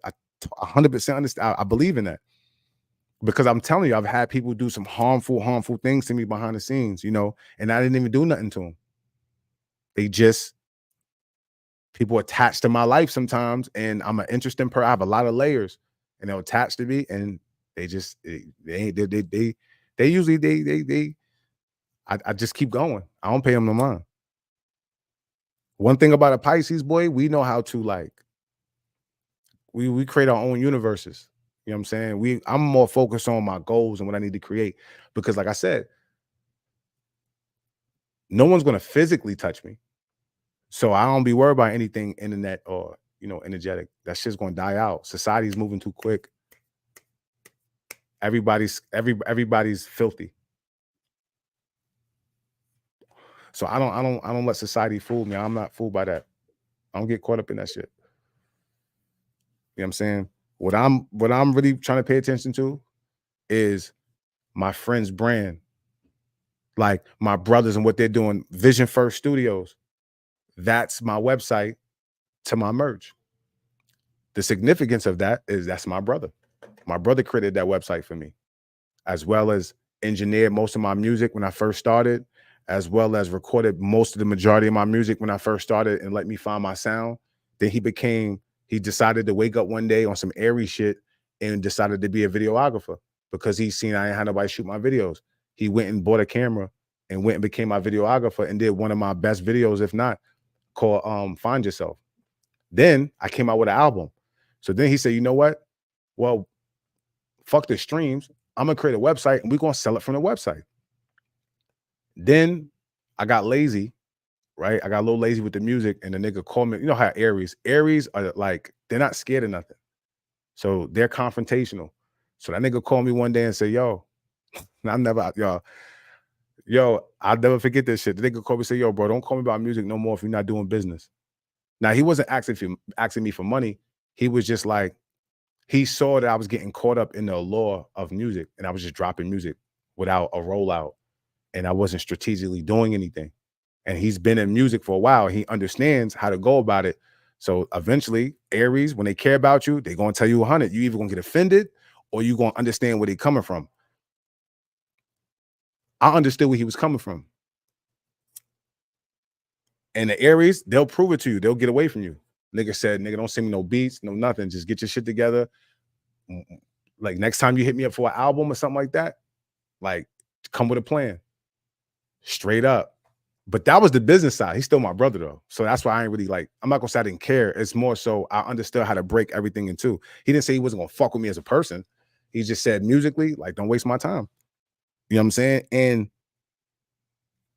D: I 100% understand. I believe in that. Because I'm telling you, I've had people do some harmful things to me behind the scenes, and I didn't even do nothing to them. People attached to my life sometimes, and I'm an interesting person. I have a lot of layers, and they'll attach to me, and I just keep going. I don't pay them no mind. One thing about a Pisces, boy, we know how to we create our own universes. You know what I'm saying? I'm more focused on my goals and what I need to create, because like I said, no one's going to physically touch me. So I don't be worried about anything internet or, energetic. That shit's going to die out. Society's moving too quick. Everybody's filthy. So I don't let society fool me. I'm not fooled by that. I don't get caught up in that shit. You know what I'm saying? What I'm really trying to pay attention to is my friend's brand. Like my brothers and what they're doing. Vision First Studios. That's my website to my merch. The significance of that is that's my brother. My brother created that website for me, as well as engineered most of my music when I first started, as well as recorded most of the majority of my music when I first started and let me find my sound. Then he decided to wake up one day on some airy shit and decided to be a videographer, because he seen I ain't had nobody shoot my videos. He went and bought a camera and went and became my videographer and did one of my best videos, if not, called Find Yourself. Then I came out with an album. So then he said, you know what? Well, fuck the streams. I'm gonna create a website and we're gonna sell it from the website. Then I got lazy, right? I got a little lazy with the music, and the nigga called me. You know how Aries are like, they're not scared of nothing. So they're confrontational. So that nigga called me one day and said, I'll never forget this shit. The nigga called me and said, yo, bro, don't call me about music no more if you're not doing business. Now, he wasn't asking me for money. He was just like, he saw that I was getting caught up in the allure of music, and I was just dropping music without a rollout, and I wasn't strategically doing anything. And he's been in music for a while. He understands how to go about it. So eventually, Aries, when they care about you, they're going to tell you 100. You either going to get offended or you going to understand where they're coming from. I understood where he was coming from. And the Aries, they'll prove it to you. They'll get away from you. Nigga said, nigga, don't send me no beats, no nothing. Just get your shit together. Like, next time you hit me up for an album or something like that, like, come with a plan. Straight up. But that was the business side. He's still my brother though. So that's why I ain't really like, I'm not gonna say I didn't care. It's more so I understood how to break everything in two. He didn't say he wasn't gonna fuck with me as a person. He just said musically, like, don't waste my time. You know what I'm saying? And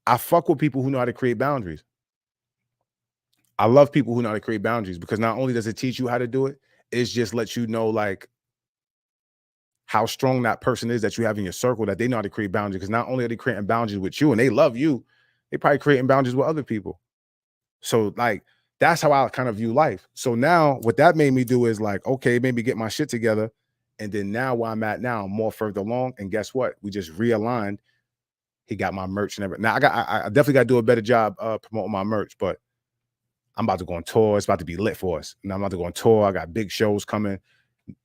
D: I fuck with people who know how to create boundaries. I love people who know how to create boundaries because not only does it teach you how to do it, it just lets you know like how strong that person is that you have in your circle, that they know how to create boundaries. Because not only are they creating boundaries with you and they love you, they probably creating boundaries with other people. So like that's how I kind of view life. So now what that made me do is like, okay, maybe get my shit together. And then now where I'm at now, I'm more further along. And guess what? We just realigned. He got my merch and everything. Now I definitely got to do a better job promoting my merch, but I'm about to go on tour. It's about to be lit for us. And I'm about to go on tour. I got big shows coming.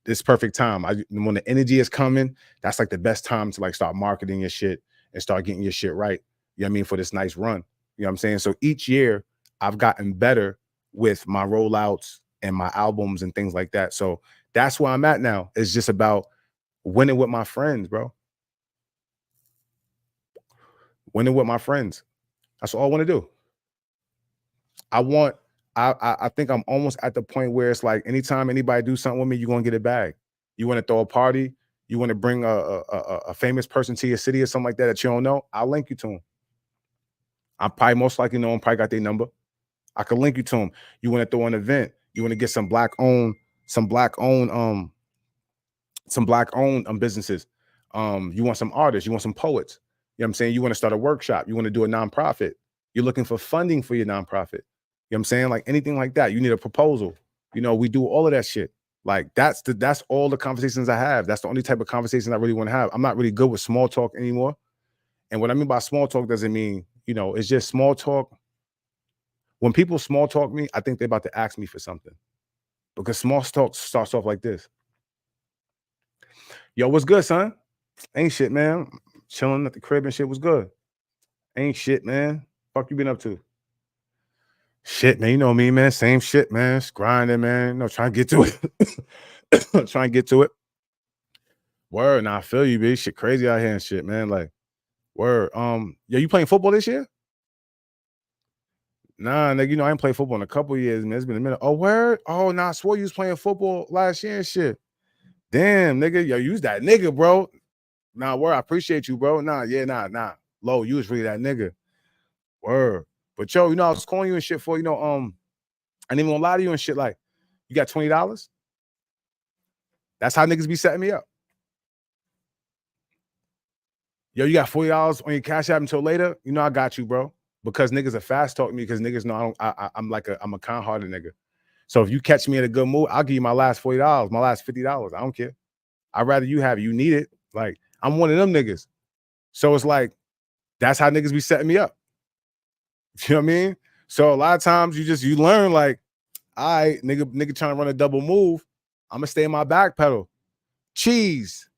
D: This perfect time. When the energy is coming, that's like the best time to like start marketing your shit and start getting your shit right. You know what I mean? For this nice run. You know what I'm saying? So each year I've gotten better with my rollouts and my albums and things like that. So that's where I'm at now. It's just about winning with my friends, bro. Winning with my friends. That's all I want to do. I think I'm almost at the point where it's like anytime anybody do something with me, you're gonna get a bag. You want to throw a party, you want to bring a famous person to your city or something like that you don't know, I'll link you to them. I probably most likely know them, probably got their number. I can link you to them. You want to throw an event, you want to get some black owned businesses. You want some artists, you want some poets. You know what I'm saying? You want to start a workshop, you want to do a nonprofit. You're looking for funding for your nonprofit. You know what I'm saying? Like anything like that. You need a proposal. You know, we do all of that shit. Like that's all the conversations I have. That's the only type of conversations I really want to have. I'm not really good with small talk anymore. And what I mean by small talk doesn't mean, you know, it's just small talk. When people small talk me, I think they're about to ask me for something. Because small talk starts off like this. Yo, what's good, son? Ain't shit, man. Chilling at the crib and shit was good. Ain't shit, man. Fuck you been up to? Shit, man, you know me, man. Same shit, man. It's grinding, man. No, trying to get to it. Trying to get to it. Word, nah, I feel you, bitch. Shit crazy out here and shit, man. Like, word. Yo, you playing football this year? Nah, nigga, you know, I ain't played football in a couple years, man. It's been a minute. Oh, word? Oh, nah, I swore you was playing football last year and shit. Damn, nigga. Yo, use that nigga, bro. Nah, word, I appreciate you, bro. Nah. Low, you was really that nigga. Word. But yo, you know, I was calling you and shit for, you know, I didn't even gonna lie to you and shit. Like, you got $20? That's how niggas be setting me up. Yo, you got $40 on your Cash App until later? You know, I got you, bro. Because niggas are fast talking me because niggas know I'm a kind-hearted nigga. So if you catch me in a good mood, I'll give you my last $40, my last $50. I don't care. I'd rather you have it. You need it. Like, I'm one of them niggas. So it's like, that's how niggas be setting me up. You know what I mean? So a lot of times you learn like, all right, nigga trying to run a double move. I'm gonna stay in my back pedal. Cheese.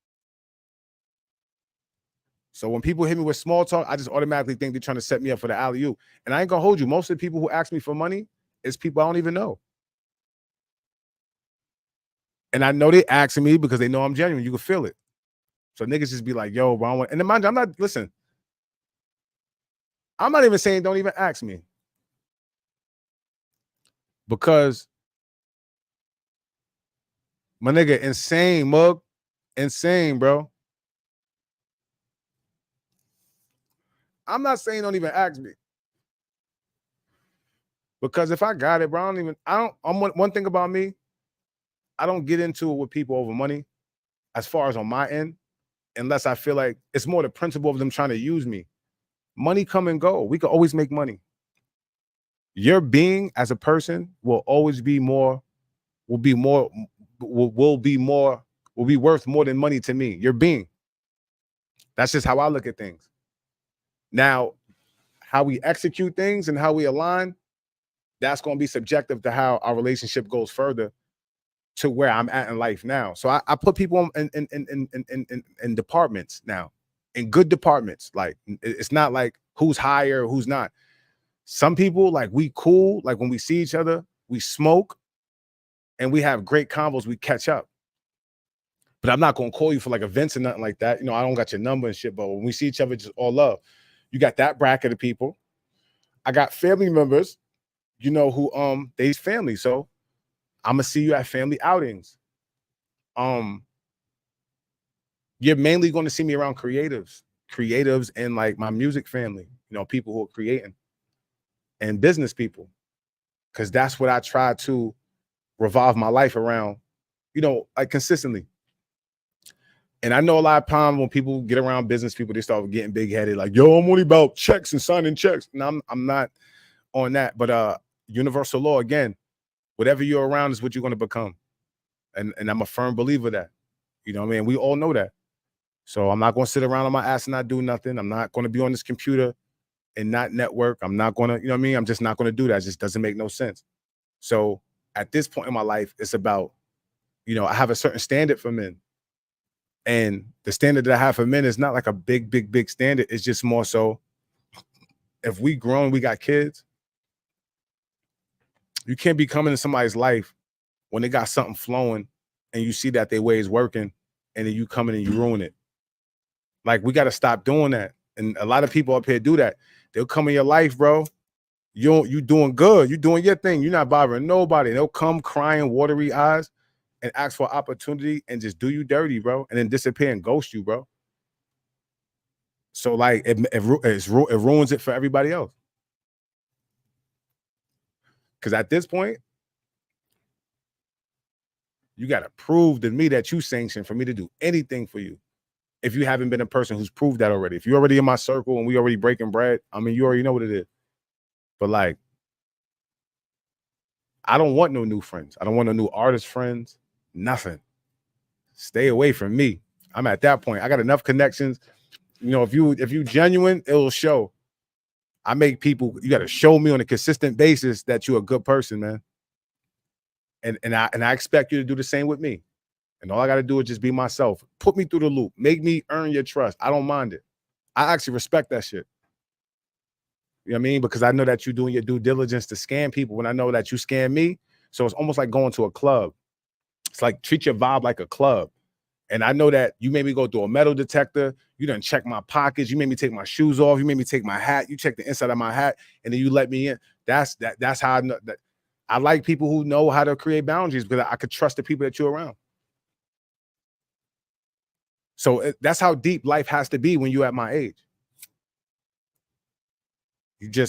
D: So when people hit me with small talk, I just automatically think they're trying to set me up for the alley-oop. And I ain't gonna hold you. Most of the people who ask me for money is people I don't even know. And I know they asking me because they know I'm genuine. You can feel it. So niggas just be like, yo, bro, and then mind you, I'm not even saying don't even ask me. Because my nigga, insane, mug. Insane, bro. I'm not saying don't even ask me. Because if I got it, bro, one thing about me, I don't get into it with people over money as far as on my end, unless I feel like it's more the principle of them trying to use me. Money come and go. We can always make money. Your being as a person will always be more, will be worth more than money to me. Your being. That's just how I look at things. Now, how we execute things and how we align, that's going to be subjective to how our relationship goes further to where I'm at in life now. So I put people in departments now, in good departments. Like, it's not like who's higher, who's not. Some people, like, we cool. Like, when we see each other, we smoke and we have great combos. We catch up. But I'm not going to call you for like events or nothing like that. You know, I don't got your number and shit, but when we see each other, just all love. You got that bracket of people. I got family members, you know, who they's family. So I'm gonna see you at family outings. You're mainly going to see me around creatives and like my music family, you know, people who are creating and business people. Cause that's what I try to revolve my life around, you know, like consistently. And I know a lot of times when people get around business people, they start getting big headed, like, yo, I'm only about checks and signing checks. And I'm not on that. But universal law, again, whatever you're around is what you're going to become. And I'm a firm believer of that. You know what I mean? We all know that. So I'm not going to sit around on my ass and not do nothing. I'm not going to be on this computer and not network. I'm not going to, you know what I mean? I'm just not going to do that. It just doesn't make no sense. So at this point in my life, it's about, you know, I have a certain standard for men. And the standard that I have for men is not like a big standard. It's just more so if we grown, we got kids, you can't be coming in somebody's life when they got something flowing and you see that their way is working and then you come in and you ruin it. Like, we got to stop doing that. And a lot of people up here do that. They'll come in your life, bro. You doing good. You doing your thing. You're not bothering nobody. They'll come crying, watery eyes, and ask for opportunity and just do you dirty, bro, and then disappear and ghost you, bro. So like it ruins it for everybody else. Because at this point, you got to prove to me that you sanctioned for me to do anything for you. If you haven't been a person who's proved that already, if you're already in my circle and we already breaking bread, I mean, you already know what it is. But like, I don't want no new friends. I don't want no new artist friends. Nothing. Stay away from me. I'm at that point. I got enough connections. You know, if you genuine, it'll show. I make people, you got to show me on a consistent basis that you're a good person, man. And I expect you to do the same with me. And all I got to do is just be myself. Put me through the loop. Make me earn your trust. I don't mind it. I actually respect that shit. You know what I mean? Because I know that you're doing your due diligence to scam people when I know that you scam me. So it's almost like going to a club. It's like treat your vibe like a club. And I know that you made me go through a metal detector. You done check my pockets. You made me take my shoes off. You made me take my hat. You check the inside of my hat, and then you let me in. That's how I know that. I like people who know how to create boundaries because I could trust the people that you're around. So that's how deep life has to be when you're at my age.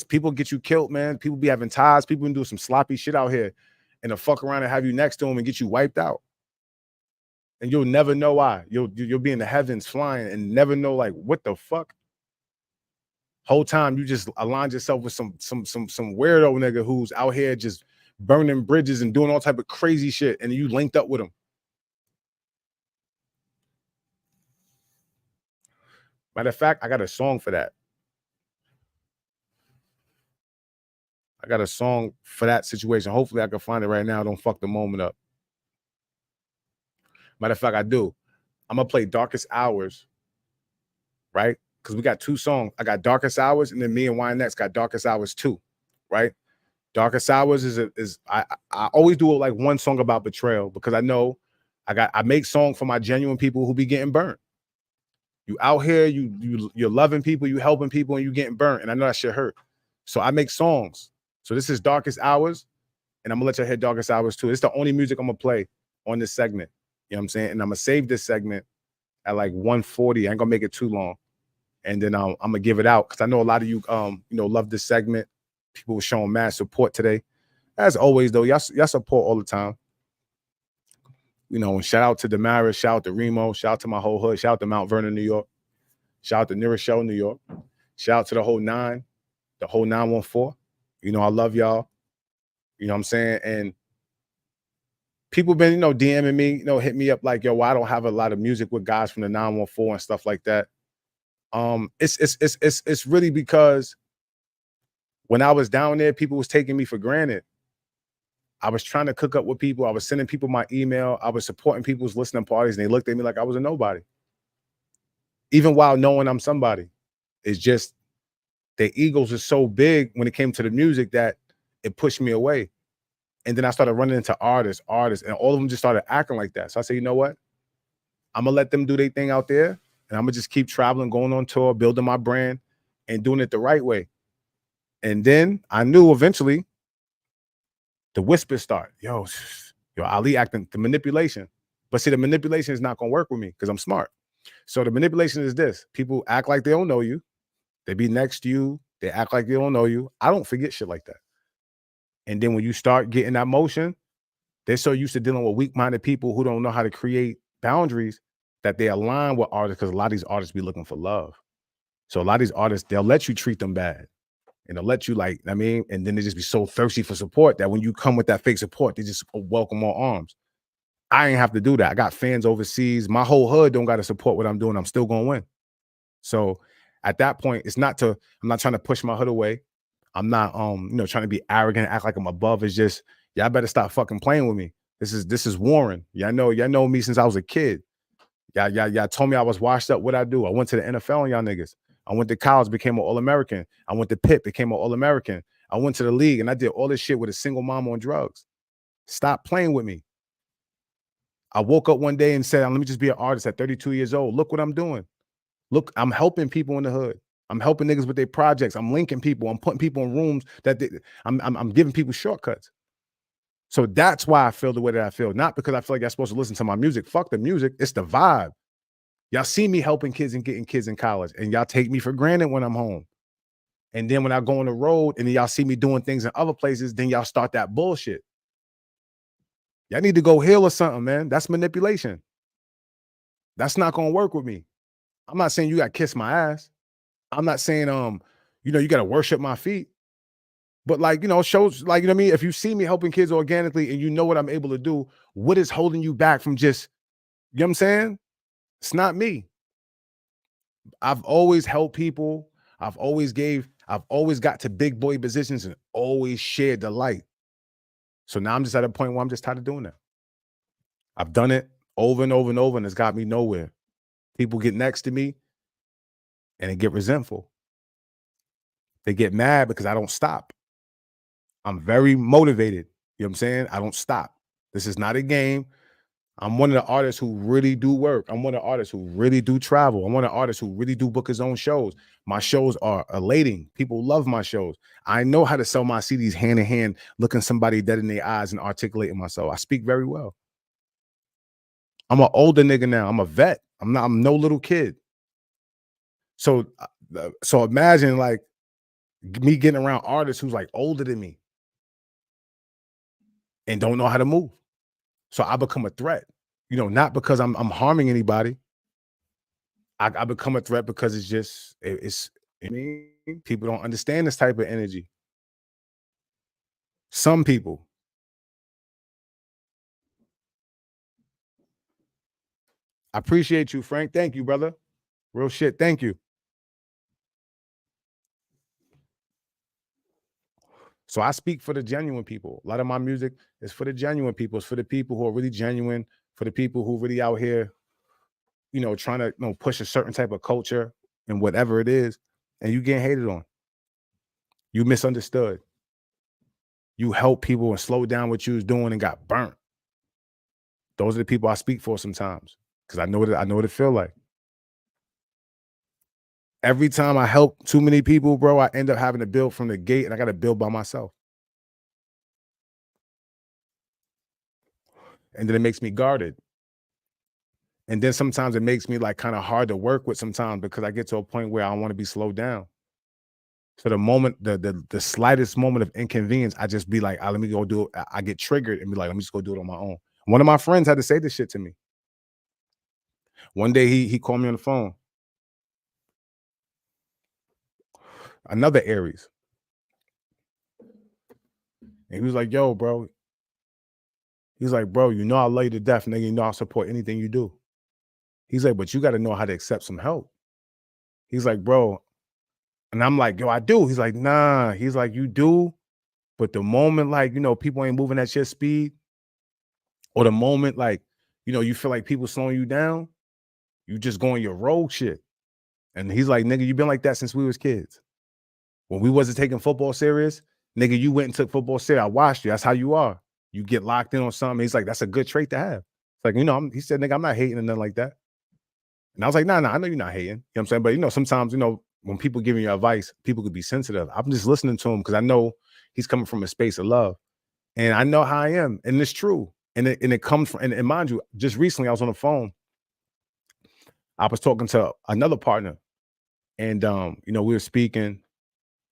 D: People get you killed, man. People be having ties. People can do some sloppy shit out here and they'll fuck around and have you next to them and get you wiped out. And you'll never know why. You'll be in the heavens flying and never know, like, what the fuck? Whole time you just aligned yourself with some weirdo nigga who's out here just burning bridges and doing all type of crazy shit, and you linked up with him. Matter of fact, I got a song for that. I got a song for that situation. Hopefully I can find it right now. Don't fuck the moment up. Matter of fact, I do. I'm gonna play Darkest Hours, right? Because we got two songs. I got Darkest Hours, and then me and YNX got Darkest Hours 2, right? Darkest Hours is I always do like one song about betrayal because I know I make songs for my genuine people who be getting burnt. You out here, you're loving people, you helping people, and you getting burnt, and I know that shit hurt. So I make songs. So this is Darkest Hours, and I'm gonna let you hear Darkest Hours 2. It's the only music I'm gonna play on this segment. You know what I'm saying? And I'm gonna save this segment at like 1:40. I ain't gonna make it too long. And then I'm gonna give it out because I know a lot of you love this segment. People were showing mad support today. As always, though, y'all support all the time. You know, and shout out to Damaris, shout out to Remo, shout out to my whole hood, shout out to Mount Vernon, New York, shout out to New Rochelle, New York, shout out to the whole 914. You know, I love y'all. You know what I'm saying? And people been, DMing me, hit me up like, yo, well, I don't have a lot of music with guys from the 914 and stuff like that. It's really because when I was down there, people was taking me for granted. I was trying to cook up with people. I was sending people my email. I was supporting people's listening parties, and they looked at me like I was a nobody. Even while knowing I'm somebody. It's just their egos are so big when it came to the music that it pushed me away. And then I started running into artists, and all of them just started acting like that. So I said, you know what? I'm going to let them do their thing out there, and I'm going to just keep traveling, going on tour, building my brand, and doing it the right way. And then I knew eventually the whispers start. Yo, Ali acting the manipulation. But see, the manipulation is not gonna work with me because I'm smart. So the manipulation is this: people act like they don't know you, they be next to you, they act like they don't know you. I don't forget shit like that. And then when you start getting that motion, they're so used to dealing with weak-minded people who don't know how to create boundaries that they align with artists, because a lot of these artists be looking for love. So a lot of these artists, they'll let you treat them bad. And they'll let you, like, I mean, and then they just be so thirsty for support that when you come with that fake support, they just welcome all arms. I ain't have to do that. I got fans overseas. My whole hood don't got to support what I'm doing. I'm still gonna win. So at that point, I'm not trying to push my hood away. I'm not trying to be arrogant, act like I'm above. It's just, y'all better stop fucking playing with me. This is Warren. Y'all know me since I was a kid. Y'all told me I was washed up. What I do? I went to the NFL on y'all niggas. I went to college, became an All-American. I went to Pitt, became an All-American. I went to the league and I did all this shit with a single mom on drugs. Stop playing with me. I woke up one day and said, let me just be an artist at 32 years old. Look what I'm doing. Look, I'm helping people in the hood. I'm helping niggas with their projects. I'm linking people. I'm putting people in rooms that I'm giving people shortcuts. So that's why I feel the way that I feel. Not because I feel like I'm supposed to listen to my music. Fuck the music. It's the vibe. Y'all see me helping kids and getting kids in college, and y'all take me for granted when I'm home. And then when I go on the road and then y'all see me doing things in other places, then y'all start that bullshit. Y'all need to go heal or something, man. That's manipulation. That's not gonna work with me. I'm not saying you gotta kiss my ass. I'm not saying you gotta worship my feet. But like, shows like, you know what I mean? If you see me helping kids organically and you know what I'm able to do, what is holding you back from just, you know what I'm saying? It's not me. I've always helped people. I've always got to big boy positions and always shared the light. So now I'm just at a point where I'm just tired of doing that. I've done it over and over and over, and it's got me nowhere. People get next to me and they get resentful. They get mad because I don't stop. I'm very motivated. You know what I'm saying? I don't stop. This is not a game. I'm one of the artists who really do work. I'm one of the artists who really do travel. I'm one of the artists who really do book his own shows. My shows are elating. People love my shows. I know how to sell my CDs hand in hand, looking somebody dead in their eyes and articulating myself. I speak very well. I'm an older nigga now. I'm a vet. I'm no little kid. So imagine like me getting around artists who's like older than me and don't know how to move. So I become a threat, not because I'm harming anybody. I become a threat because people don't understand this type of energy. Some people. I appreciate you, Frank. Thank you, brother. Real shit. Thank you. So I speak for the genuine people. A lot of my music is for the genuine people. It's for the people who are really genuine, for the people who really out here, trying to push a certain type of culture and whatever it is, and you getting hated on. You misunderstood. You help people and slow down what you was doing and got burnt. Those are the people I speak for sometimes because I know what it feel like. Every time I help too many people, bro, I end up having to build from the gate, and I got to build by myself. And then it makes me guarded. And then sometimes it makes me like kind of hard to work with sometimes because I get to a point where I want to be slowed down. So the moment, the slightest moment of inconvenience, I just be like, let me go do it. I get triggered and be like, let me just go do it on my own. One of my friends had to say this shit to me. One day he called me on the phone. Another Aries. And he was like, yo, bro. He's like, bro, I love you to death, nigga. I'll support anything you do. He's like, but you got to know how to accept some help. He's like, bro. And I'm like, yo, I do. He's like, nah. He's like, you do. But the moment, like, people ain't moving at your speed, or the moment, like, you feel like people slowing you down, you just going your rogue shit. And he's like, nigga, you been like that since we was kids. When we wasn't taking football serious, nigga, you went and took football serious. I watched you. That's how you are. You get locked in on something. He's like, that's a good trait to have. It's like, he said, nigga, I'm not hating and nothing like that. And I was like, nah, I know you're not hating. You know what I'm saying? But, sometimes, when people giving you advice, people could be sensitive. I'm just listening to him because I know he's coming from a space of love. And I know how I am. And it's true. And it comes from, and mind you, just recently I was on the phone. I was talking to another partner. And we were speaking,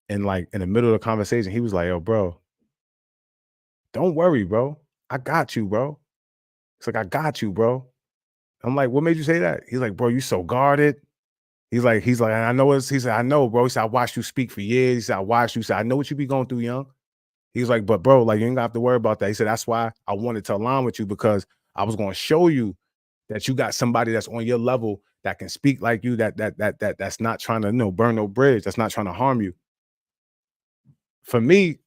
D: and like in the middle of the conversation, he was like, yo, bro, don't worry, bro. I got you, bro. It's like, I got you, bro. I'm like, what made you say that? He's like, bro, you so guarded. He's like, I know he said, I know, bro. He said, I watched you speak for years. He said, I watched you. He said, I know what you be going through, young. He's like, but bro, like, you ain't gonna have to worry about that. He said, that's why I wanted to align with you, because I was gonna show you that you got somebody that's on your level that can speak like you, that's not trying to burn no bridge, that's not trying to harm you. For me,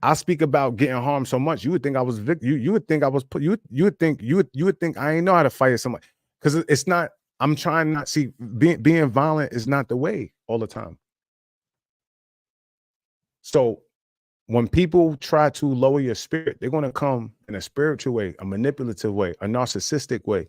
D: I speak about getting harmed so much, you would think I was you would think I was you would think I ain't know how to fight somebody, because it's not. I'm trying not see being violent is not the way all the time. So when people try to lower your spirit, they're going to come in a spiritual way, a manipulative way, a narcissistic way.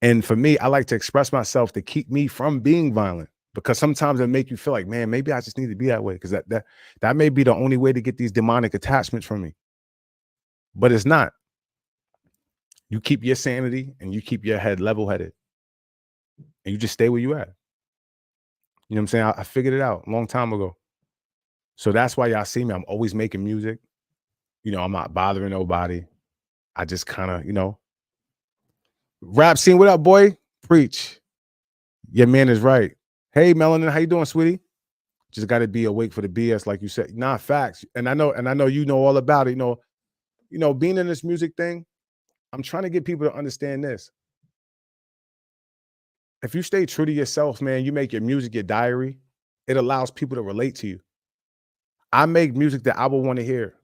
D: And for me, I like to express myself to keep me from being violent, because sometimes it make you feel like, man, maybe I just need to be that way, because that may be the only way to get these demonic attachments from me. But it's not. You keep your sanity and you keep your head level-headed, and you just stay where you at. You know what I'm saying? I figured it out a long time ago. So that's why y'all see me. I'm always making music. I'm not bothering nobody. I just kind of, rap scene. What up, boy? Preach. Your man is right. Hey, Melanin, how you doing, sweetie? Just got to be awake for the BS, like you said. Nah, facts. And I know you know all about it. Being in this music thing, I'm trying to get people to understand this. If you stay true to yourself, man, you make your music your diary, it allows people to relate to you. I make music that I would want to hear.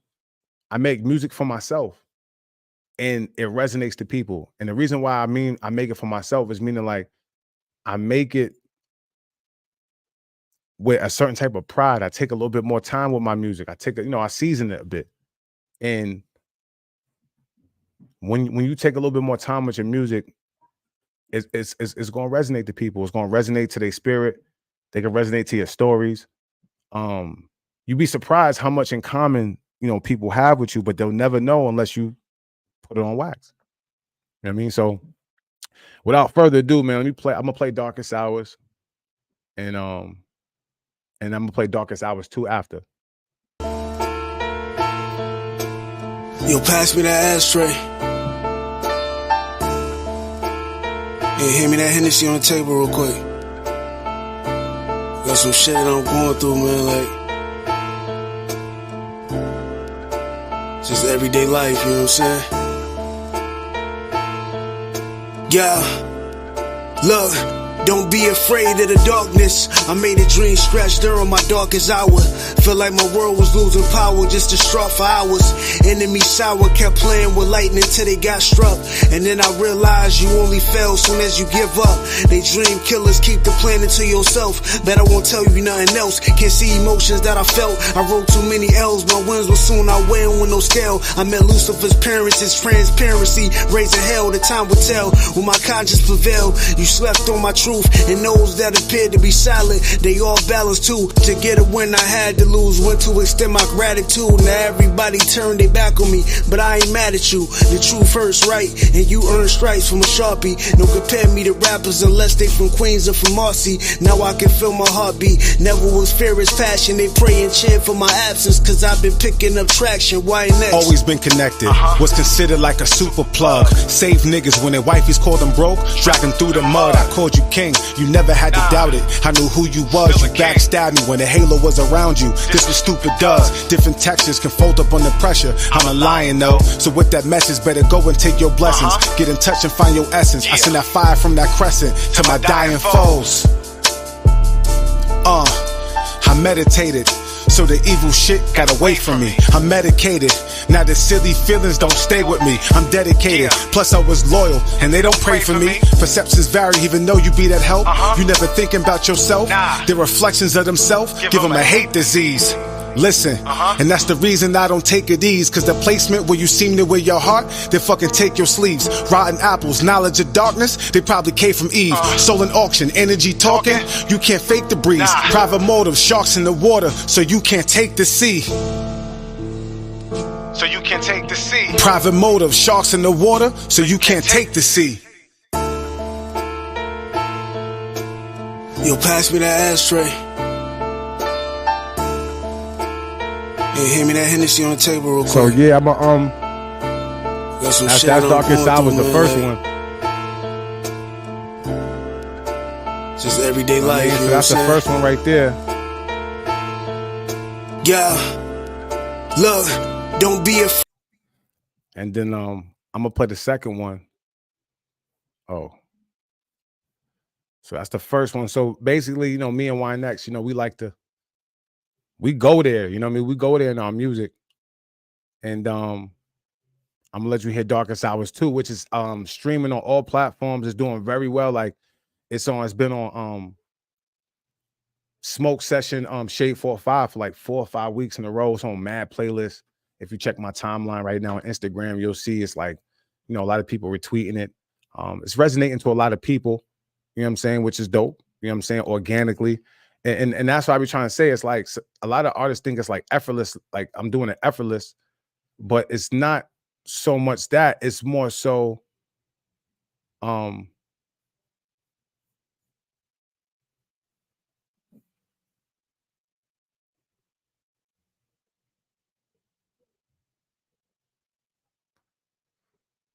D: I make music for myself, and it resonates to people. And the reason why I make it for myself is meaning like I make it with a certain type of pride. I take a little bit more time with my music. I season it a bit. And when you take a little bit more time with your music, it's going to resonate to people. It's going to resonate to their spirit. They can resonate to your stories. You'd be surprised how much in common, people have with you, but they'll never know unless you put it on wax. You know what I mean? So without further ado, man, I'm gonna play Darkest Hours, and I'm gonna play Darkest Hours 2 after.
B: Yo, pass me that ashtray. Hey, hand me that Hennessy on the table real quick. Got some shit that I'm going through, man, like just everyday life, you know what I'm saying? Yeah, look. Don't be afraid of the darkness. I made a dream stretch during my darkest hour. Feel like my world was losing power, just distraught for hours. Enemy sour, kept playing with lightning till they got struck. And then I realized you only fail soon as you give up. They dream killers, keep the planning to yourself. Bet I won't tell you nothing else. Can't see emotions that I felt. I wrote too many L's, my wins were soon outweighing with no scale. I met Lucifer's parents, his transparency, raising hell. The time would tell when my conscience prevailed. You slept on my truth. And those that appeared to be silent, they all balanced too. To get it when I had to lose, went to extend my gratitude. Now everybody turned their back on me, but I ain't mad at you. The truth hurts, right? And you earn stripes from a Sharpie. No compare me to rappers unless they from Queens or from Marcy. Now I can feel my heartbeat. Never was fearless passion. They pray and chant for my absence, cause I've been picking up traction. Why next?
A: Always been connected, was considered like a super plug. Save niggas when their wifeys called them broke. Dragging through the mud, I called you king. You never had to doubt it. I knew who you was. You backstabbed me when the halo was around you. This what stupid does. Different textures can fold up under pressure. I'm a lion though, so with that message, better go and take your blessings. Get in touch and find your essence. I send that fire from that crescent to my dying foes. I meditated, so the evil shit got away from me. I'm medicated, now the silly feelings don't stay with me. I'm dedicated, plus I was loyal, and they don't pray for me. Perceptions vary, even though you be that help. You never thinking about yourself, the reflections of themselves, give them a hate disease.
B: Listen, and that's the reason I don't take it easy. Cause the placement where you seem to wear your heart, they fucking take your sleeves. Rotten apples, knowledge of darkness, they probably came from Eve. Soul in auction, energy talking, you can't fake the breeze. Private motive, sharks in the water, so you can't take the sea. So you can't take the sea. Private motive, sharks in the water, so you can't take the sea. Yo, pass me that ashtray. Hey, hand me that Hennessy on the table real quick.
D: So yeah, I'm a
B: Got some
D: that's
B: shit I'm
D: Darkest
B: going
D: Hour was
B: through,
D: the first
B: man.
D: one.
B: Just everyday life.
D: Yeah,
B: you
D: so
B: know
D: that's the
B: what I'm
D: first one right there.
B: saying? Yeah. Look, don't be afraid.
D: And then I'm gonna play the second one. Oh. So that's the first one. So basically, you know, me and YNX, you know, we go there, you know what I mean? We go there in our music. And I'm gonna let you hear Darkest Hours 2, which is streaming on all platforms. It's doing very well. Like it's been on Smoke Session Shade 4-5 for like 4 or 5 weeks in a row. It's on mad playlists. If you check my timeline right now on Instagram, you'll see it's like, you know, a lot of people retweeting it. It's resonating to a lot of people, you know what I'm saying, which is dope, you know what I'm saying, organically. And that's what I be trying to say. It's like a lot of artists think it's like effortless, like I'm doing it effortless, but it's not so much that. It's more so